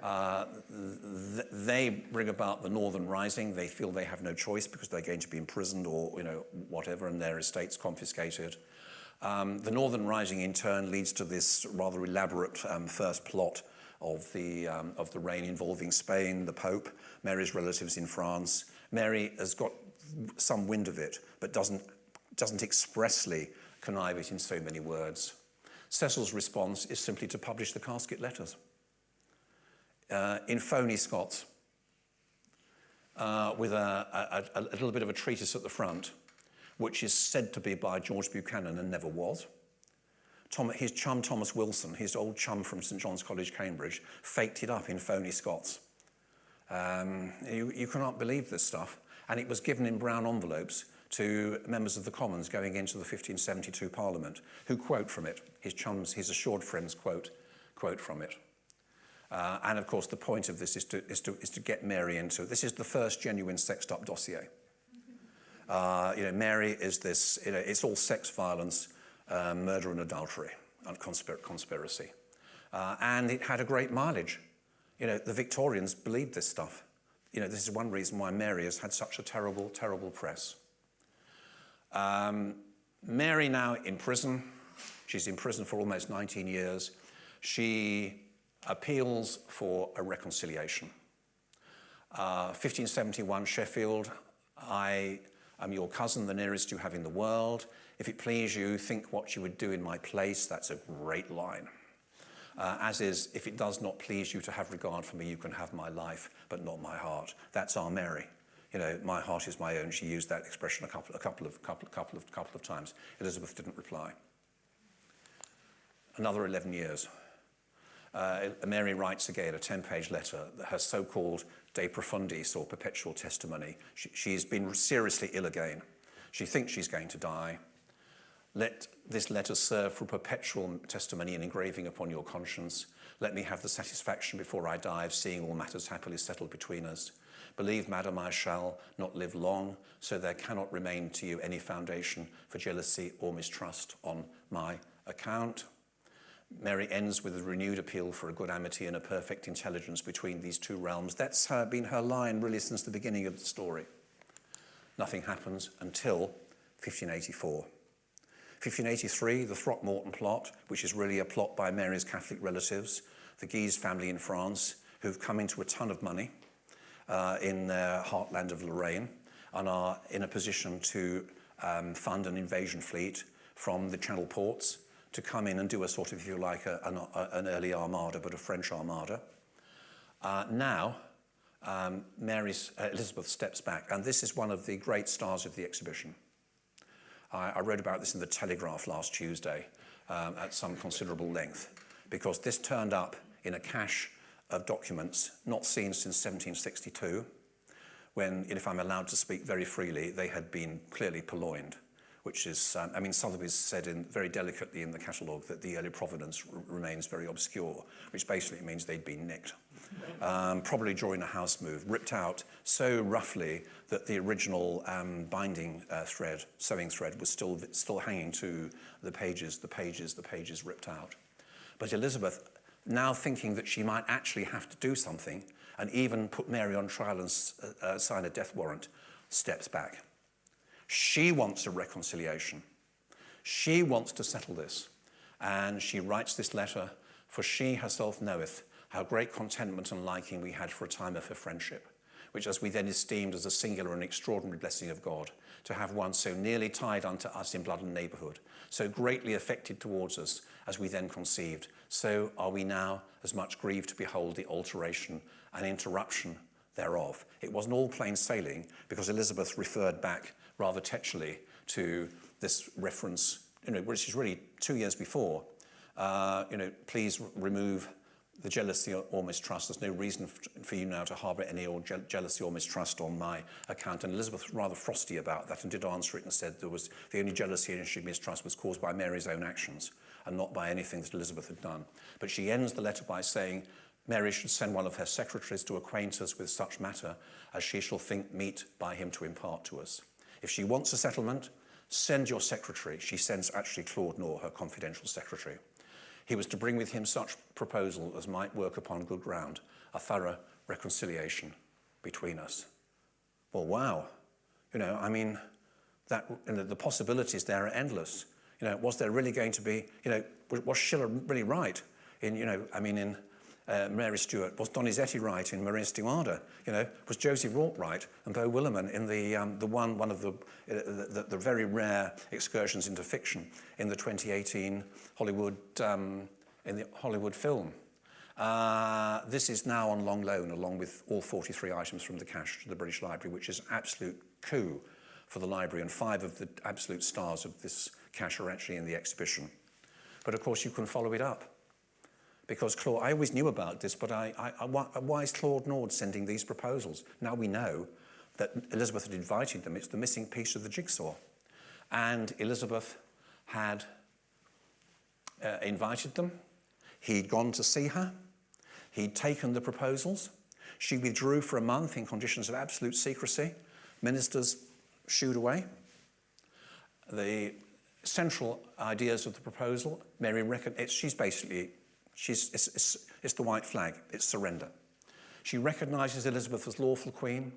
They bring about the Northern Rising. They feel they have no choice because they're going to be imprisoned or whatever, and their estates confiscated. The Northern Rising, in turn, leads to this rather elaborate first plot of the reign involving Spain, the Pope, Mary's relatives in France. Mary has got some wind of it, but doesn't expressly connive it in so many words. Cecil's response is simply to publish the casket letters in phony Scots, with a little bit of a treatise at the front, which is said to be by George Buchanan and never was. His chum Thomas Wilson, his old chum from St John's College, Cambridge, faked it up in phony Scots. You cannot believe this stuff. And it was given in brown envelopes to members of the Commons going into the 1572 Parliament, who quote from it. His chums, his assured friends quote from it. And of course, the point of this is to get Mary into. This is the first genuine sexed-up dossier. Mary is this. It's all sex, violence, murder, and adultery, and conspiracy. And it had a great mileage. The Victorians believed this stuff. This is one reason why Mary has had such a terrible, terrible press. Mary now in prison. She's in prison for almost 19 years. She appeals for a reconciliation. 1571, Sheffield, I am your cousin, the nearest you have in the world. If it please you, think what you would do in my place. That's a great line. As is, if it does not please you to have regard for me, you can have my life, but not my heart. That's our Mary. My heart is my own. She used that expression a couple of times. Elizabeth didn't reply. Another 11 years. Mary writes again a 10-page letter, her so-called De Profundis, or perpetual testimony. She's been seriously ill again. She thinks she's going to die. Let this letter serve for perpetual testimony and engraving upon your conscience. Let me have the satisfaction before I die of seeing all matters happily settled between us. Believe, madam, I shall not live long, so there cannot remain to you any foundation for jealousy or mistrust on my account. Mary ends with a renewed appeal for a good amity and a perfect intelligence between these two realms. That's been her line really since the beginning of the story. Nothing happens until 1584. 1583, the Throckmorton plot, which is really a plot by Mary's Catholic relatives, the Guise family in France, who've come into a ton of money in their heartland of Lorraine and are in a position to fund an invasion fleet from the Channel ports to come in and do a sort of, if you like, an early armada, but a French armada. Now, Elizabeth steps back, and this is one of the great stars of the exhibition. I wrote about this in the Telegraph last Tuesday at some considerable length, because this turned up in a cache of documents not seen since 1762, when, if I'm allowed to speak very freely, they had been clearly purloined, which is, Sotheby's said very delicately in the catalogue that the early provenance remains very obscure, which basically means they'd been nicked, probably during a house move, ripped out so roughly that the original binding sewing thread was still hanging to the pages ripped out. But Elizabeth, now thinking that she might actually have to do something and even put Mary on trial and sign a death warrant, steps back. She wants a reconciliation. She wants to settle this. And she writes this letter, for she herself knoweth how great contentment and liking we had for a time of her friendship, which as we then esteemed as a singular and extraordinary blessing of God, to have one so nearly tied unto us in blood and neighbourhood, so greatly affected towards us as we then conceived, so are we now as much grieved to behold the alteration and interruption thereof. It wasn't all plain sailing, because Elizabeth referred back rather tetchily to this reference, which is really 2 years before, please remove the jealousy or mistrust. There's no reason for you now to harbour any old jealousy or mistrust on my account. And Elizabeth was rather frosty about that and did answer it and said the only jealousy and mistrust was caused by Mary's own actions and not by anything that Elizabeth had done. But she ends the letter by saying, Mary should send one of her secretaries to acquaint us with such matter as she shall think meet by him to impart to us. If she wants a settlement, send your secretary. She sends actually Claude Nor, her confidential secretary. He was to bring with him such proposal as might work upon good ground, a thorough reconciliation between us. Well, wow. I mean, the possibilities there are endless. Was there really going to be, was Schiller really right in, in Mary Stuart? Was Donizetti right in Maria Stuarda? Was Josie Rourke right? And Beau Willimon in one of the very rare excursions into fiction in the 2018 Hollywood, in the Hollywood film. This is now on long loan, along with all 43 items from the cache to the British Library, which is an absolute coup for the library, and 5 of the absolute stars of this cache are actually in the exhibition. But of course you can follow it up, because I always knew about this, but why is Claude Nord sending these proposals? Now we know that Elizabeth had invited them. It's the missing piece of the jigsaw. And Elizabeth had invited them. He'd gone to see her. He'd taken the proposals. She withdrew for a month in conditions of absolute secrecy. Ministers shooed away. The central ideas of the proposal, Mary reckoned, it's the white flag, it's surrender. She recognises Elizabeth as lawful queen,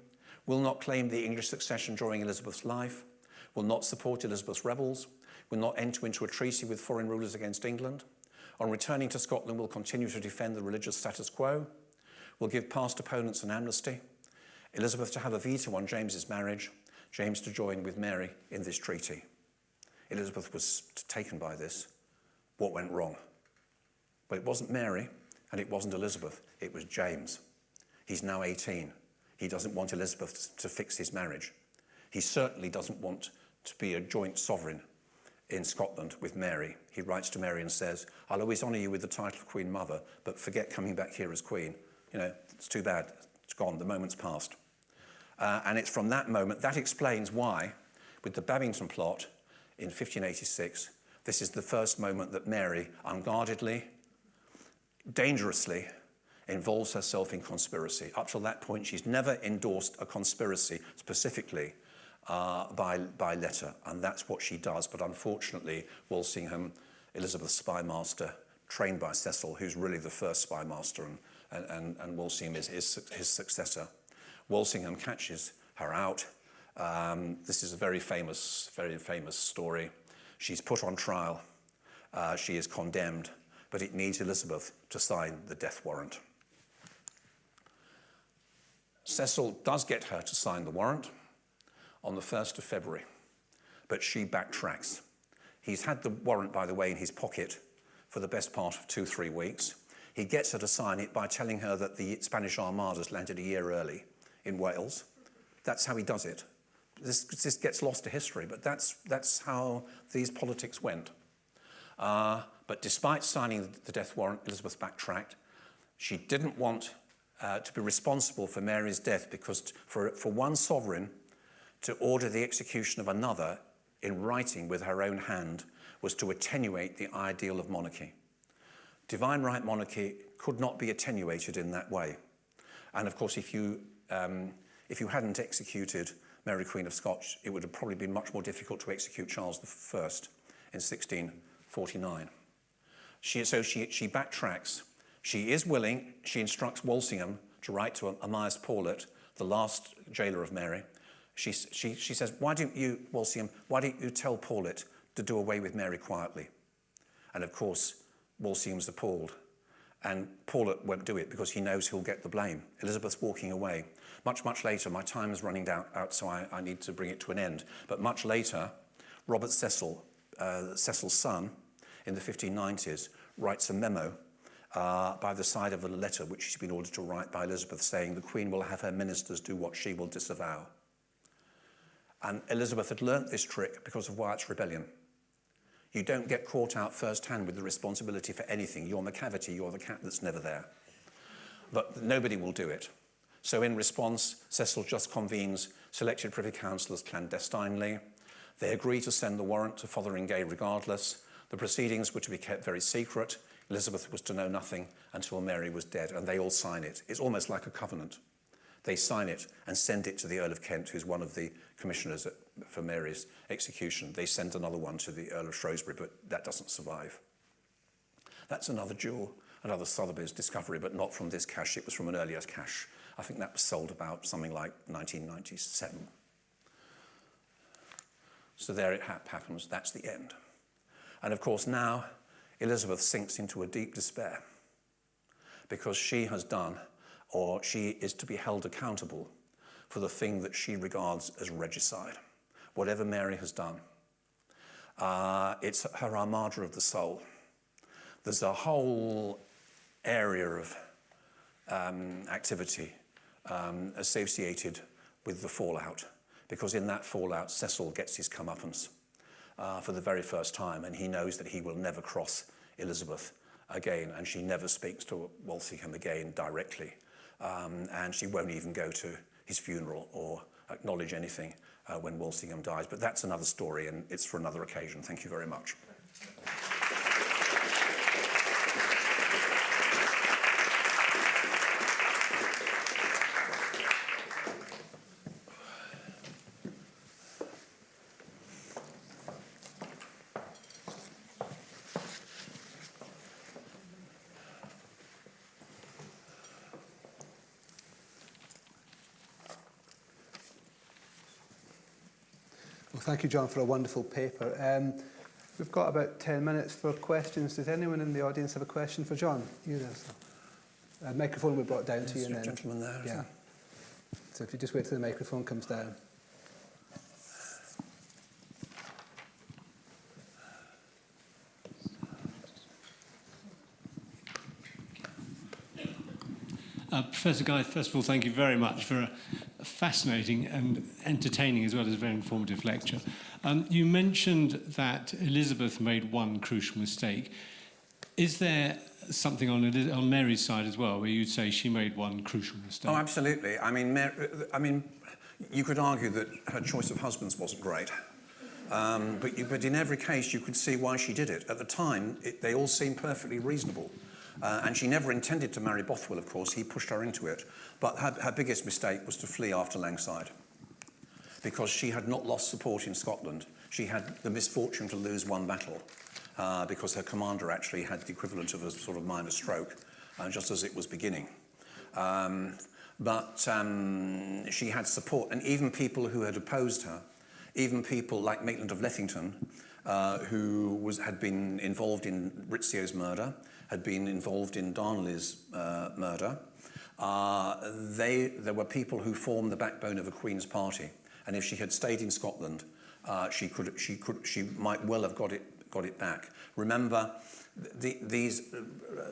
will not claim the English succession during Elizabeth's life, will not support Elizabeth's rebels, will not enter into a treaty with foreign rulers against England. On returning to Scotland, will continue to defend the religious status quo, will give past opponents an amnesty, Elizabeth to have a veto on James's marriage, James to join with Mary in this treaty. Elizabeth was taken by this. What went wrong? But it wasn't Mary and it wasn't Elizabeth, it was James. He's now 18. He doesn't want Elizabeth to fix his marriage. He certainly doesn't want to be a joint sovereign in Scotland with Mary. He writes to Mary and says, I'll always honour you with the title of Queen Mother, but forget coming back here as Queen. It's too bad. It's gone. The moment's passed. And it's from that moment, that explains why, with the Babington plot in 1586, this is the first moment that Mary unguardedly, dangerously involves herself in conspiracy. Up till that point, she's never endorsed a conspiracy specifically by letter, and that's what she does. But unfortunately, Walsingham, Elizabeth's spy master, trained by Cecil, who's really the first spy master, and Walsingham is his successor. Walsingham catches her out. This is a very famous story. She's put on trial. She is condemned, but it needs Elizabeth to sign the death warrant. Cecil does get her to sign the warrant on the 1st of February, but she backtracks. He's had the warrant, by the way, in his pocket for the best part of 2-3 weeks. He gets her to sign it by telling her that the Spanish Armadas landed a year early in Wales. That's how he does it. This gets lost to history, but that's how these politics went. But despite signing the death warrant, Elizabeth backtracked. She didn't want to be responsible for Mary's death, because for one sovereign to order the execution of another in writing with her own hand was to attenuate the ideal of monarchy. Divine right monarchy could not be attenuated in that way. And of course, if you hadn't executed Mary Queen of Scots, it would have probably been much more difficult to execute Charles I in 1649. She backtracks. She is willing. She instructs Walsingham to write to Amias Paulet, the last jailer of Mary. She says, why don't you, Walsingham, why don't you tell Paulet to do away with Mary quietly? And of course, Walsingham's appalled. And Paulet won't do it because he knows he'll get the blame. Elizabeth's walking away. Much later, my time is running out, so I need to bring it to an end. But much later, Robert Cecil, Cecil's son, in the 1590s, writes a memo by the side of a letter which he's been ordered to write by Elizabeth, saying the Queen will have her ministers do what she will disavow. And Elizabeth had learnt this trick because of Wyatt's rebellion. You don't get caught out firsthand with the responsibility for anything. You're McCavity, you're the cat that's never there. But nobody will do it. So in response, Cecil just convenes selected Privy Councillors clandestinely. They agree to send the warrant to Fotheringay regardless. The proceedings were to be kept very secret. Elizabeth was to know nothing until Mary was dead, and they all sign it. It's almost like a covenant. They sign it and send it to the Earl of Kent, who's one of the commissioners for Mary's execution. They send another one to the Earl of Shrewsbury, but that doesn't survive. That's another jewel another Sotheby's discovery, but not from this cache. It was from an earlier cache. I think that was sold about something like 1997. So there it happens. That's the end. And of course now Elizabeth sinks into a deep despair because she has done, or she is to be held accountable for the thing that she regards as regicide. Whatever Mary has done. It's her armada of the soul. There's a whole area of activity associated with the fallout, because in that fallout, Cecil gets his comeuppance for the very first time, and he knows that he will never cross Elizabeth again, and she never speaks to Walsingham again directly, and she won't even go to his funeral or acknowledge anything when Walsingham dies. But that's another story, and it's for another occasion. Thank you very much. Well, thank you, John, for a wonderful paper. We've got about 10 minutes for questions. Does anyone in the audience have a question for John? You there, sir. Microphone will be brought down to you. And then, gentleman there. Yeah. So if you just wait till the microphone comes down. Professor Guy, first of all, thank you very much for a fascinating and entertaining as well as a very informative lecture. You mentioned that Elizabeth made one crucial mistake. Is there something on Mary's side as well, where you'd say she made one crucial mistake? Oh, absolutely. I mean, you could argue that her choice of husbands wasn't great. But in every case, you could see why she did it. At the time, they all seemed perfectly reasonable. And she never intended to marry Bothwell, of course. He pushed her into it. But her biggest mistake was to flee after Langside, because she had not lost support in Scotland. She had the misfortune to lose one battle, because her commander actually had the equivalent of a sort of minor stroke, just as it was beginning. But she had support, and even people who had opposed her, even people like Maitland of Lethington, who had been involved in Rizzio's murder, had been involved in Darnley's murder. There were people who formed the backbone of a Queen's party, and if she had stayed in Scotland, she might well have got it back. Remember, these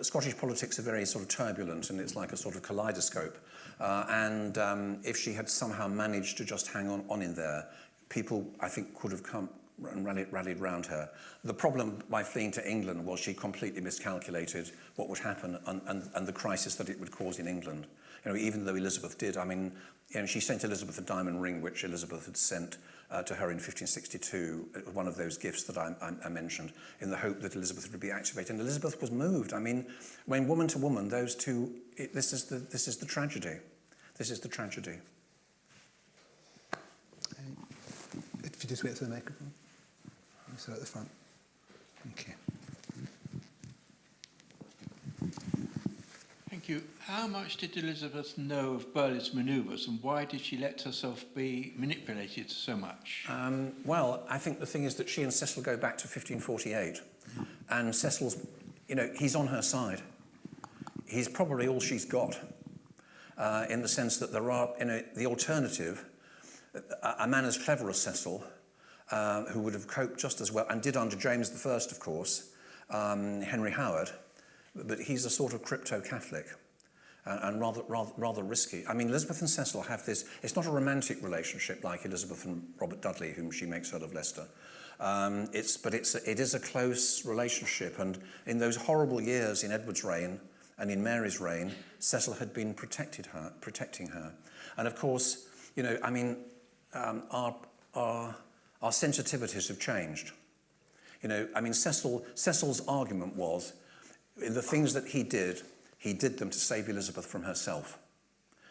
Scottish politics are very sort of turbulent, and it's like a sort of kaleidoscope. And if she had somehow managed to just hang on in there, people, I think, could have come and rallied round her. The problem by fleeing to England was she completely miscalculated what would happen and the crisis that it would cause in England. You know, even though Elizabeth did, I mean, you know, she sent Elizabeth a diamond ring, which Elizabeth had sent to her in 1562, one of those gifts that I mentioned, in the hope that Elizabeth would be activated. And Elizabeth was moved. I mean, when woman to woman, those two, this is the tragedy. This is the tragedy. If you just wait for the microphone. So at the front. Okay. Thank you. How much did Elizabeth know of Burleigh's manoeuvres, and why did she let herself be manipulated so much? Well, I think the thing is that she and Cecil go back to 1548, and Cecil's, you know, he's on her side. He's probably all she's got, in the sense that there are, you know, the alternative, a man as clever as Cecil, who would have coped just as well, and did under James I, of course, Henry Howard, but he's a sort of crypto-Catholic and rather risky. I mean, Elizabeth and Cecil have this, it's not a romantic relationship like Elizabeth and Robert Dudley, whom she makes Earl of Leicester. It is a close relationship, and in those horrible years in Edward's reign and in Mary's reign, Cecil had been protecting her. And of course, you know, I mean, our sensitivities have changed. You know, I mean, Cecil's argument was, the things that he did them to save Elizabeth from herself,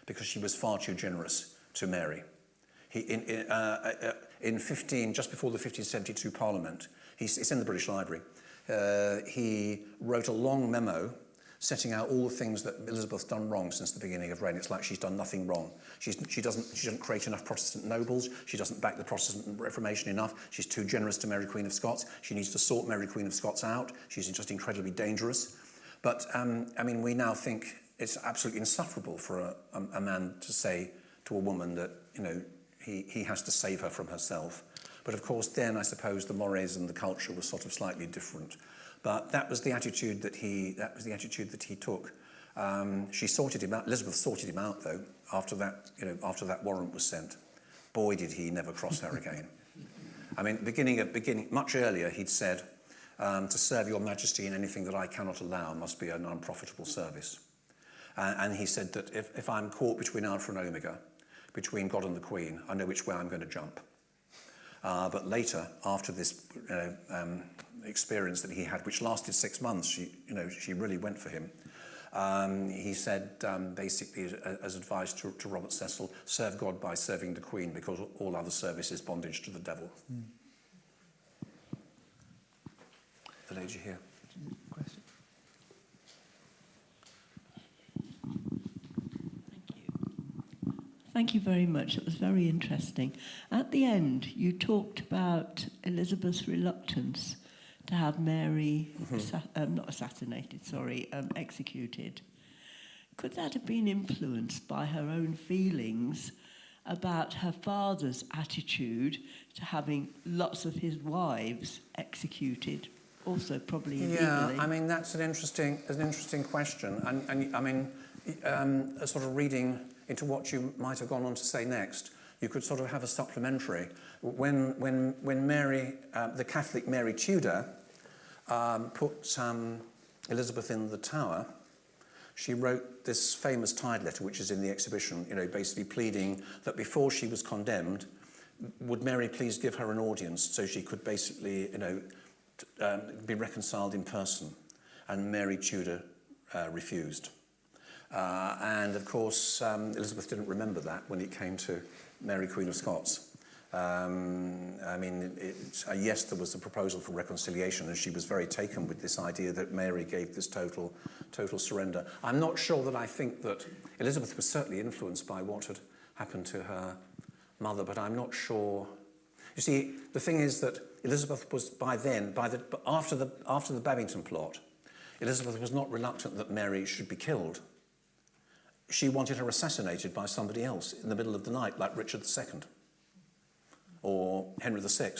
because she was far too generous to Mary. Just before the 1572 Parliament, it's in the British Library, he wrote a long memo setting out all the things that Elizabeth's done wrong since the beginning of reign. It's like she's done nothing wrong. She doesn't create enough Protestant nobles. She doesn't back the Protestant Reformation enough. She's too generous to Mary Queen of Scots. She needs to sort Mary Queen of Scots out. She's just incredibly dangerous. But, I mean, we now think it's absolutely insufferable for a man to say to a woman that, you know, he has to save her from herself. But of course, then I suppose the mores and the culture was sort of slightly different. But that was the attitude that he took. She sorted him out. Elizabeth sorted him out, though, after that warrant was sent. Boy, did he never cross her again. I mean, beginning much earlier, he'd said, to serve your majesty in anything that I cannot allow must be an unprofitable service. And he said that if I'm caught between Alpha and Omega, between God and the Queen, I know which way I'm going to jump. But later, after this experience that he had, which lasted 6 months, she really went for him. He said, basically, as advice to Robert Cecil, serve God by serving the Queen, because all other service is bondage to the devil. The lady here. Question? Thank you very much. It was very interesting. At the end, you talked about Elizabeth's reluctance to have Mary, executed. Could that have been influenced by her own feelings about her father's attitude to having lots of his wives executed, also probably illegally? Yeah, I mean, that's an interesting question. And I mean, sort of reading into what you might have gone on to say next, you could sort of have a supplementary. When Mary, the Catholic Mary Tudor, put Elizabeth in the Tower, she wrote this famous Tide letter, which is in the exhibition, you know, basically pleading that before she was condemned, would Mary please give her an audience so she could basically, you know, be reconciled in person. And Mary Tudor refused. And of course, Elizabeth didn't remember that when it came to Mary Queen of Scots. I mean, yes, there was a proposal for reconciliation, and she was very taken with this idea that Mary gave this total surrender. I'm not sure that I think that Elizabeth was certainly influenced by what had happened to her mother, but I'm not sure. You see, the thing is that Elizabeth was after the Babington plot, Elizabeth was not reluctant that Mary should be killed. She wanted her assassinated by somebody else in the middle of the night, like Richard II or Henry VI,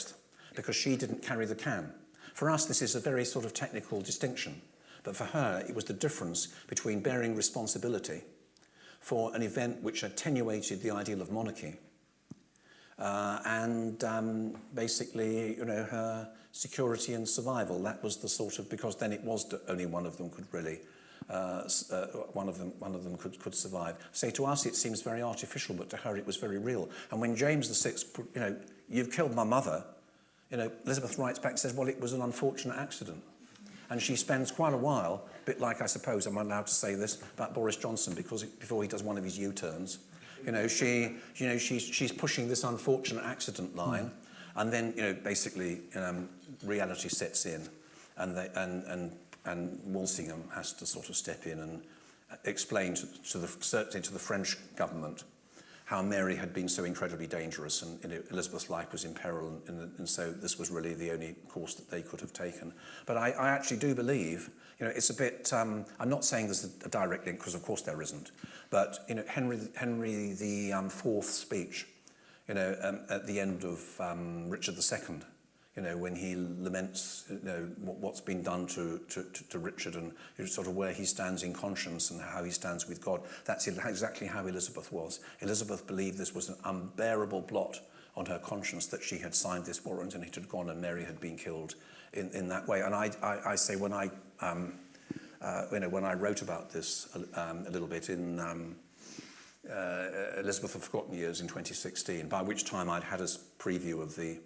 because she didn't carry the can. For us, this is a very sort of technical distinction, but for her, it was the difference between bearing responsibility for an event which attenuated the ideal of monarchy and basically, you know, her security and survival. That was the sort of, because then it was only one of them could really, one of them could survive. Say, to us it seems very artificial, but to her it was very real. And when James VI, you know, you've killed my mother, you know, Elizabeth writes back and says, well, it was an unfortunate accident. And she spends quite a while, a bit like, I suppose, I'm allowed to say this about Boris Johnson, because before he does one of his U-turns, you know, she's pushing this unfortunate accident line, and then, you know, basically reality sets in, and Walsingham has to sort of step in and explain certainly to the French government how Mary had been so incredibly dangerous, and, you know, Elizabeth's life was in peril, and so this was really the only course that they could have taken. But I actually do believe, you know, it's a bit, I'm not saying there's a direct link, because of course there isn't, but, you know, Henry the Fourth speech, you know, at the end of Richard II, you know, when he laments, you know, what's been done to Richard, and, you know, sort of where he stands in conscience and how he stands with God. That's exactly how Elizabeth was. Elizabeth believed this was an unbearable blot on her conscience, that she had signed this warrant and it had gone and Mary had been killed in that way. And I say, when I you know, when I wrote about this a little bit in Elizabeth of Forgotten Years in 2016, by which time I'd had a preview of the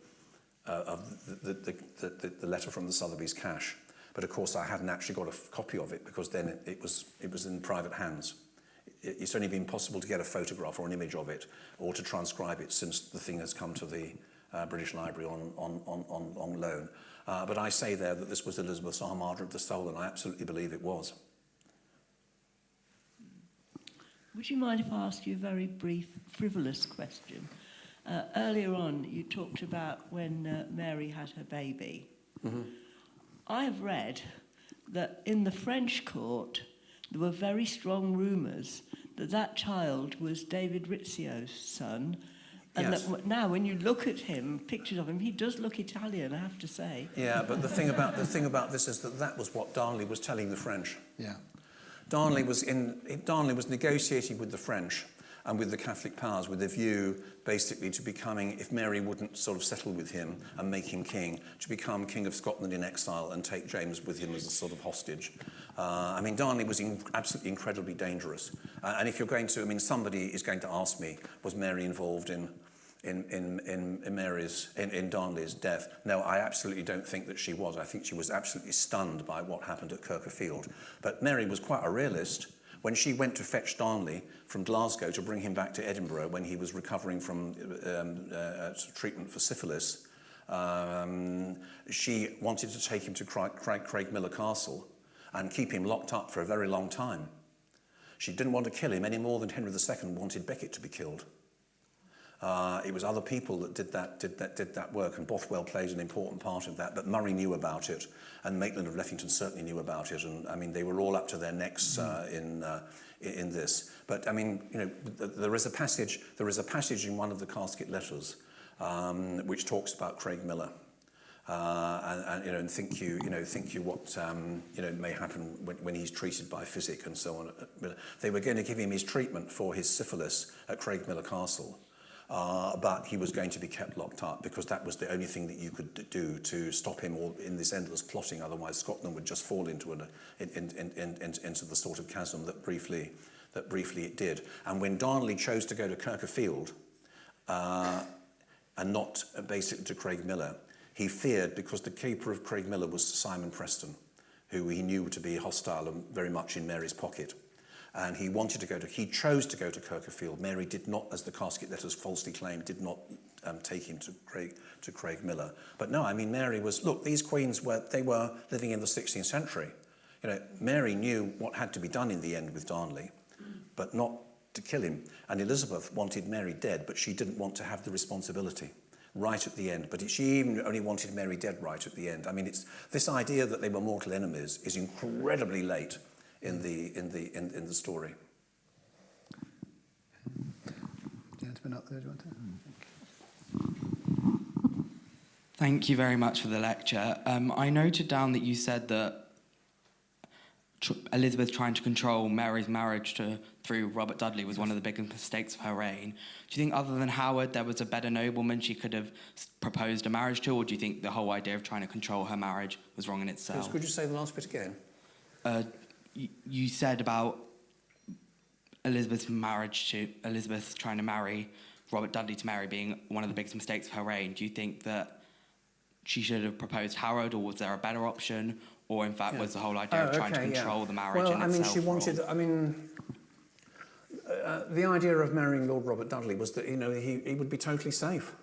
letter from the Sotheby's cache, but of course I hadn't actually got a copy of it, because then it was in private hands. It's only been possible to get a photograph or an image of it, or to transcribe it, since the thing has come to the British Library on loan. But I say there that this was Elizabeth's Armada of the Soul, and I absolutely believe it was. Would you mind if I ask you a very brief, frivolous question? Earlier on, you talked about when Mary had her baby. Mm-hmm. I have read that in the French court, there were very strong rumours that that child was David Rizzio's son. And Yes. that now, when you look at him, pictures of him, he does look Italian, I have to say. Yeah, but the thing about this is that was what Darnley was telling the French. Yeah. Darnley was negotiating with the French and with the Catholic powers with a view basically to becoming, if Mary wouldn't sort of settle with him and make him king, to become King of Scotland in exile and take James with him as a sort of hostage. I mean, Darnley was absolutely incredibly dangerous. And if you're going to, I mean, somebody is going to ask me, was Mary involved in Darnley's death? No, I absolutely don't think that she was. I think she was absolutely stunned by what happened at Kirkerfield. But Mary was quite a realist. When she went to fetch Darnley from Glasgow to bring him back to Edinburgh when he was recovering from treatment for syphilis, she wanted to take him to Craigmillar Castle and keep him locked up for a very long time. She didn't want to kill him any more than Henry II wanted Becket to be killed. It was other people that did that work, and Bothwell played an important part of that. But Murray knew about it, and Maitland of Lethington certainly knew about it. And I mean, they were all up to their necks in this. But I mean, you know, there is a passage in one of the casket letters which talks about Craigmillar. And think you what may happen when he's treated by physic and so on. They were going to give him his treatment for his syphilis at Craigmillar Castle. But he was going to be kept locked up because that was the only thing that you could do to stop him all in this endless plotting. Otherwise, Scotland would just fall into the sort of chasm that briefly it did. And when Darnley chose to go to Kirkerfield and not basically to Craigmillar, he feared, because the keeper of Craigmillar was Simon Preston, who he knew to be hostile and very much in Mary's pocket. And he chose to go to Kirkerfield. Mary did not, as the casket letters falsely claimed, did not take him to Craigmillar. But no, I mean, Mary was, look, these queens were living in the 16th century. You know, Mary knew what had to be done in the end with Darnley, but not to kill him. And Elizabeth wanted Mary dead, but she didn't want to have the responsibility right at the end. But she even only wanted Mary dead right at the end. I mean, it's this idea that they were mortal enemies is incredibly late in the story. Gentleman up there, do you want to? Thank you very much for the lecture. I noted down that you said that Elizabeth trying to control Mary's marriage through Robert Dudley was one of the biggest mistakes of her reign. Do you think, other than Howard, there was a better nobleman she could have proposed a marriage to, or do you think the whole idea of trying to control her marriage was wrong in itself? Could you say the last bit again? You said about Elizabeth trying to marry Robert Dudley to Mary being one of the biggest mistakes of her reign. Do you think that she should have proposed Howard, or was there a better option? Or, in fact, was the whole idea of trying to control the marriage in itself? Well, I mean, she wanted... the idea of marrying Lord Robert Dudley was that, you know, he would be totally safe.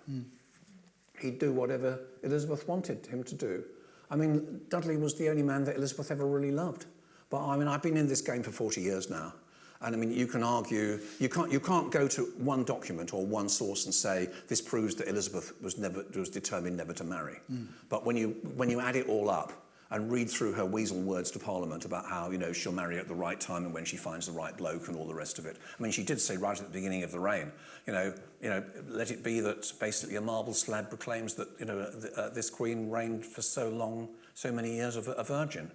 He'd do whatever Elizabeth wanted him to do. I mean, Dudley was the only man that Elizabeth ever really loved. But, I mean, I've been in this game for 40 years now. And, I mean, you can argue... You can't go to one document or one source and say, this proves that Elizabeth was determined never to marry. But when you add it all up, and read through her weasel words to Parliament about how, you know, she'll marry at the right time and when she finds the right bloke and all the rest of it. I mean, she did say right at the beginning of the reign, you know, let it be that basically a marble slab proclaims that, you know, this queen reigned for so long, so many years a virgin.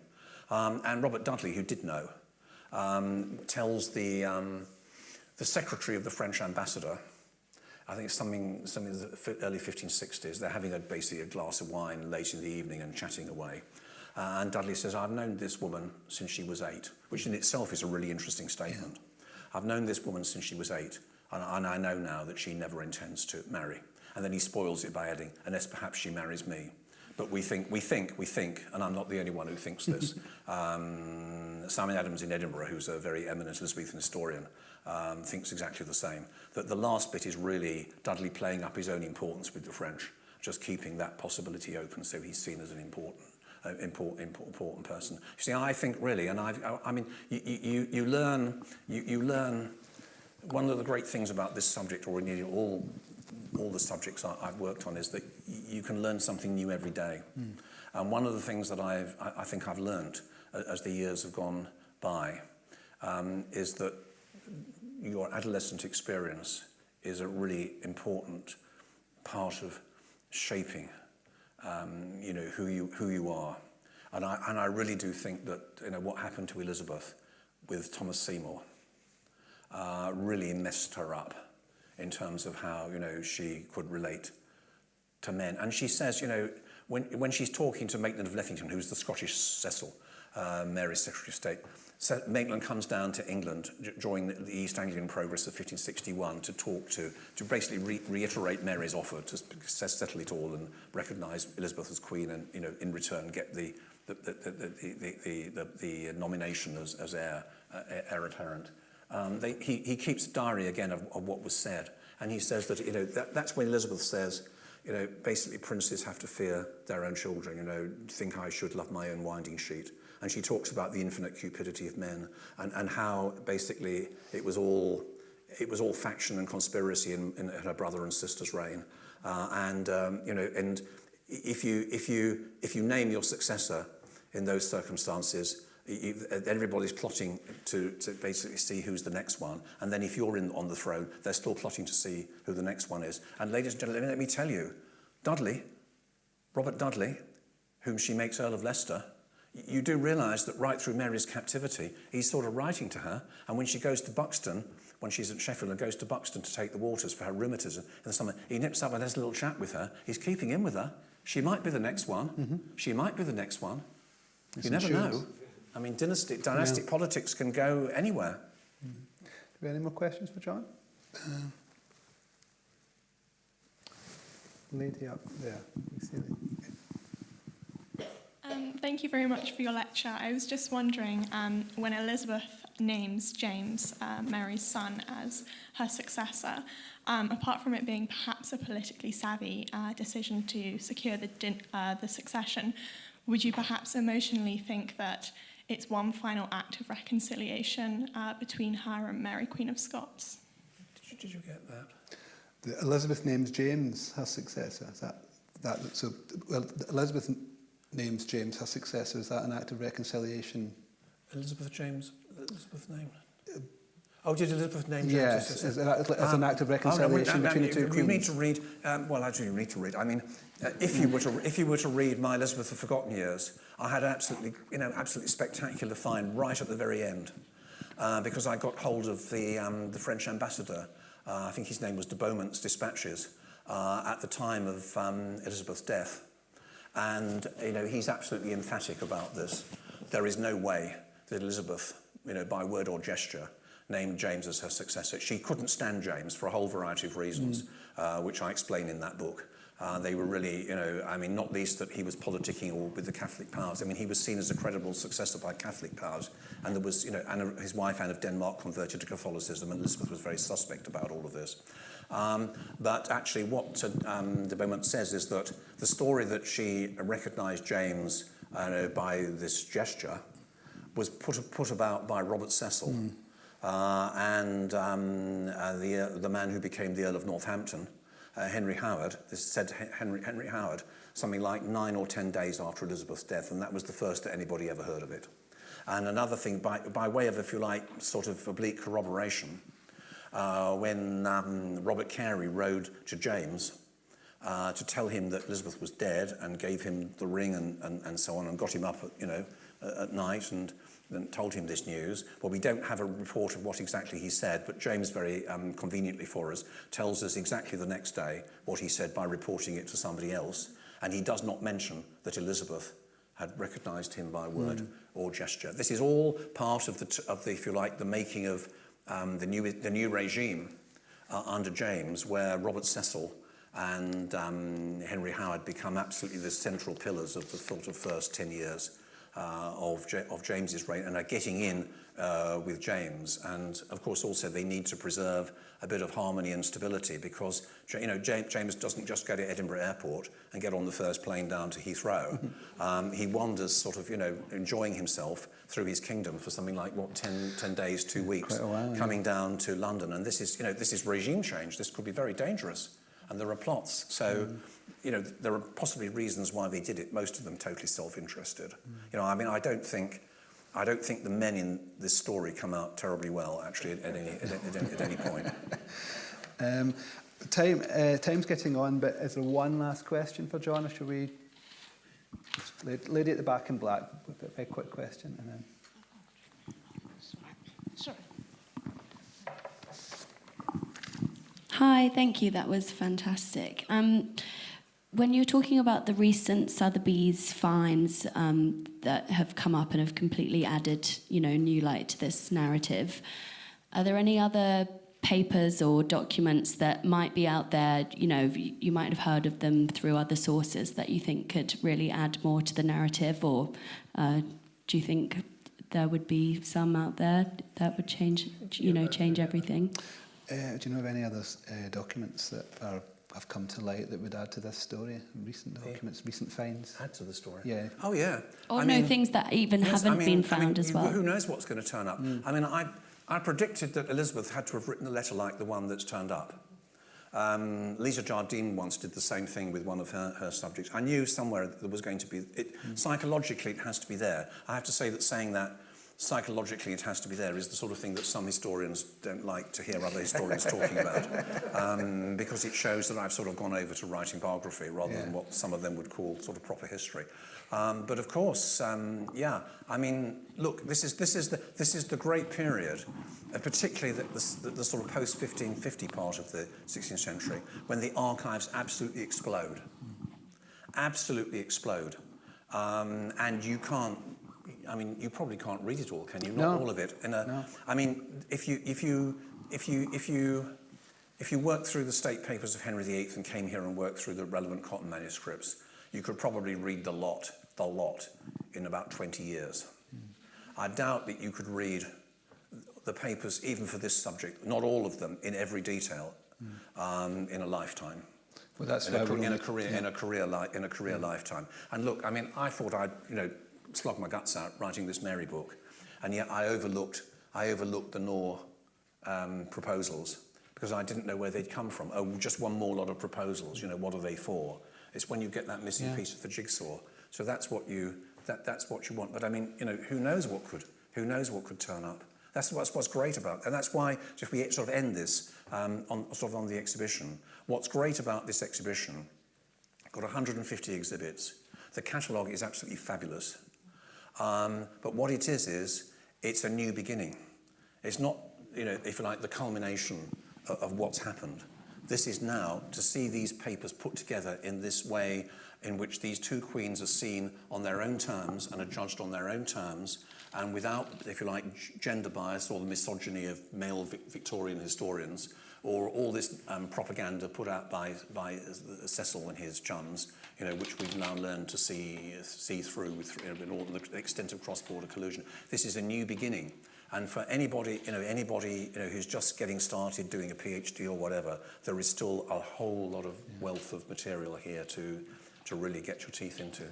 And Robert Dudley, who did know, tells the secretary of the French ambassador, I think it's something in the early 1560s, they're having basically a glass of wine late in the evening and chatting away. And Dudley says, I've known this woman since she was 8, which in itself is a really interesting statement. I've known this woman since she was 8, and I know now that she never intends to marry. And then he spoils it by adding, unless perhaps she marries me. But we think, and I'm not the only one who thinks this, Simon Adams in Edinburgh, who's a very eminent Elizabethan historian, thinks exactly the same, that the last bit is really Dudley playing up his own importance with the French, just keeping that possibility open so he's seen as an important person. You see, I think really, and I mean, you learn one of the great things about this subject, or nearly all the subjects I've worked on, is that you can learn something new every day. And one of the things that I think I've learned as the years have gone by is that your adolescent experience is a really important part of shaping, who you are. And I really do think that what happened to Elizabeth with Thomas Seymour really messed her up in terms of how she could relate to men. And she says, when she's talking to Maitland of Lethington, who's the Scottish Cecil, Mary's Secretary of State, Maitland comes down to England during the East Anglian Progress of 1561 to basically reiterate Mary's offer to settle it all and recognise Elizabeth as Queen, and in return get the nomination as heir apparent. He keeps a diary again of what was said, and he says that that's when Elizabeth says, basically princes have to fear their own children. Think I should love my own winding sheet. And she talks about the infinite cupidity of men, and how basically it was all faction and conspiracy in her brother and sister's reign. And if you name your successor in those circumstances, everybody's plotting to basically see who's the next one. And then if you're on the throne, they're still plotting to see who the next one is. And ladies and gentlemen, let me tell you, Robert Dudley, whom she makes Earl of Leicester, you do realise that right through Mary's captivity, he's sort of writing to her. And when she goes to Buxton, when she's at Sheffield and goes to Buxton to take the waters for her rheumatism in the summer, he nips up and has a little chat with her. He's keeping in with her. She might be the next one. Mm-hmm. She might be the next one. You never know. I mean, dynastic politics can go anywhere. Mm-hmm. Do we have any more questions for John? Lady up there. Thank you very much for your lecture. I was just wondering, when Elizabeth names James, Mary's son, as her successor, apart from it being perhaps a politically savvy decision to secure the succession, would you perhaps emotionally think that it's one final act of reconciliation between her and Mary Queen of Scots? Did you get that? Elizabeth names James her successor. Is that so? Well, Elizabeth names James her successor. Is that an act of reconciliation? Elizabeth named. Oh, did Elizabeth name James? Yes, as an act of reconciliation between the two queens. You need to read. Well, actually, you need to read. I mean, if you were to read My Elizabeth of Forgotten Years, I had absolutely spectacular find right at the very end, because I got hold of the French ambassador. I think his name was de Beaumont's dispatches at the time of Elizabeth's death, and he's absolutely emphatic about this. There is no way that Elizabeth, by word or gesture, named James as her successor. She couldn't stand James for a whole variety of reasons, which I explain in that book. They were really, not least that he was politicking with the Catholic powers. I mean, he was seen as a credible successor by Catholic powers, and there was, his wife Anne of Denmark converted to Catholicism, and Elizabeth was very suspect about all of this. But actually, what de Beaumont says is that the story that she recognised James by this gesture was put about by Robert Cecil. And the man who became the Earl of Northampton, Henry Howard. This said Henry Howard something like 9 or 10 days after Elizabeth's death, and that was the first that anybody ever heard of it. And another thing, by way of, if you like, sort of oblique corroboration, when Robert Carey rode to James to tell him that Elizabeth was dead and gave him the ring and so on, and got him up at night and then told him this news. Well, we don't have a report of what exactly he said, but James, very conveniently for us, tells us exactly the next day what he said by reporting it to somebody else, and he does not mention that Elizabeth had recognised him by word or gesture. This is all part of the if you like, the making of the new regime under James, where Robert Cecil and Henry Howard become absolutely the central pillars of the sort of first 10 years of James's reign and are getting in with James. And of course also they need to preserve a bit of harmony and stability, because James doesn't just go to Edinburgh Airport and get on the first plane down to Heathrow. He wanders sort of, enjoying himself through his kingdom for something like, 10 days, 2 weeks, Quite a while, coming down to London. And this is regime change. This could be very dangerous. And there are plots. So, there are possibly reasons why they did it, most of them totally self-interested. I don't think the men in this story come out terribly well, actually, at any point. Time's getting on, but is there one last question for John, or should we... Lady at the back in black, a very quick question, and then... Sorry. Hi, thank you. That was fantastic. When you're talking about the recent Sotheby's finds that have come up and have completely added, new light to this narrative, are there any other papers or documents that might be out there, you might have heard of them through other sources, that you think could really add more to the narrative, or do you think there would be some out there that would change everything? Do you know of any other documents that have come to light that would add to this story? Recent documents, recent finds? Add to the story? Yeah. Oh, yeah. Or things that even haven't been found as well. Who knows what's going to turn up? I predicted that Elizabeth had to have written a letter like the one that's turned up. Lisa Jardine once did the same thing with one of her subjects. I knew somewhere that there was going to be... Psychologically, it has to be there. I have to say that saying that psychologically it has to be there is the sort of thing that some historians don't like to hear other historians talking about, because it shows that I've sort of gone over to writing biography rather than what some of them would call sort of proper history. But of course, look, this is the great period, particularly the sort of post-1550 part of the 16th century, when the archives absolutely explode. Absolutely explode. And you can't... you probably can't read it all, can you? Not all of it. No. If you worked through the state papers of Henry VIII and came here and worked through the relevant Cotton manuscripts, you could probably read the lot in about 20 years. I doubt that you could read the papers, even for this subject, not all of them in every detail, in a lifetime. Well, that's in a career lifetime. And look, I thought I'd slog my guts out writing this Mary book, and yet I overlooked the More proposals, because I didn't know where they'd come from. Oh, just one more lot of proposals. What are they for? It's when you get that missing piece of the jigsaw. So that's what you want. But who knows what could turn up? That's what's great about, and that's why, if we sort of end this on the exhibition. What's great about this exhibition? Got 150 exhibits. The catalogue is absolutely fabulous. But what it is it's a new beginning. It's not, if you like, the culmination of what's happened. This is now to see these papers put together in this way, in which these two queens are seen on their own terms and are judged on their own terms, and without, if you like, gender bias or the misogyny of male Victorian historians, or all this propaganda put out by Cecil and his chums, which we've now learned to see through with all the extent of cross-border collusion. This is a new beginning, and for anybody who's just getting started doing a PhD or whatever, there is still a whole lot of wealth of material here to really get your teeth into.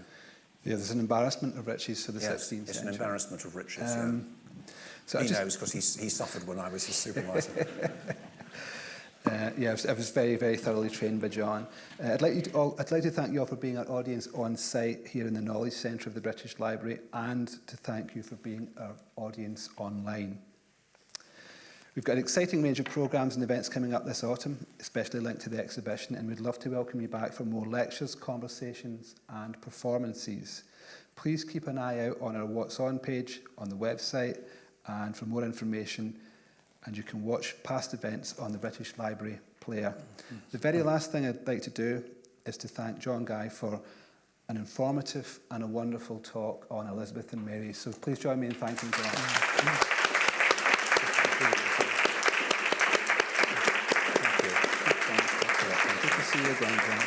Yeah, there's an embarrassment of riches for the 16th century. It's an embarrassment of riches. So he knows, because he suffered when I was his supervisor. I was very, very thoroughly trained by John. I'd like to thank you all for being our audience on site here in the Knowledge Centre of the British Library, and to thank you for being our audience online. We've got an exciting range of programmes and events coming up this autumn, especially linked to the exhibition, and we'd love to welcome you back for more lectures, conversations and performances. Please keep an eye out on our What's On page on the website and for more information, and you can watch past events on the British Library player. The very last thing I'd like to do is to thank John Guy for an informative and a wonderful talk on Elizabeth and Mary. So please join me in thanking John. Good to see you again, John.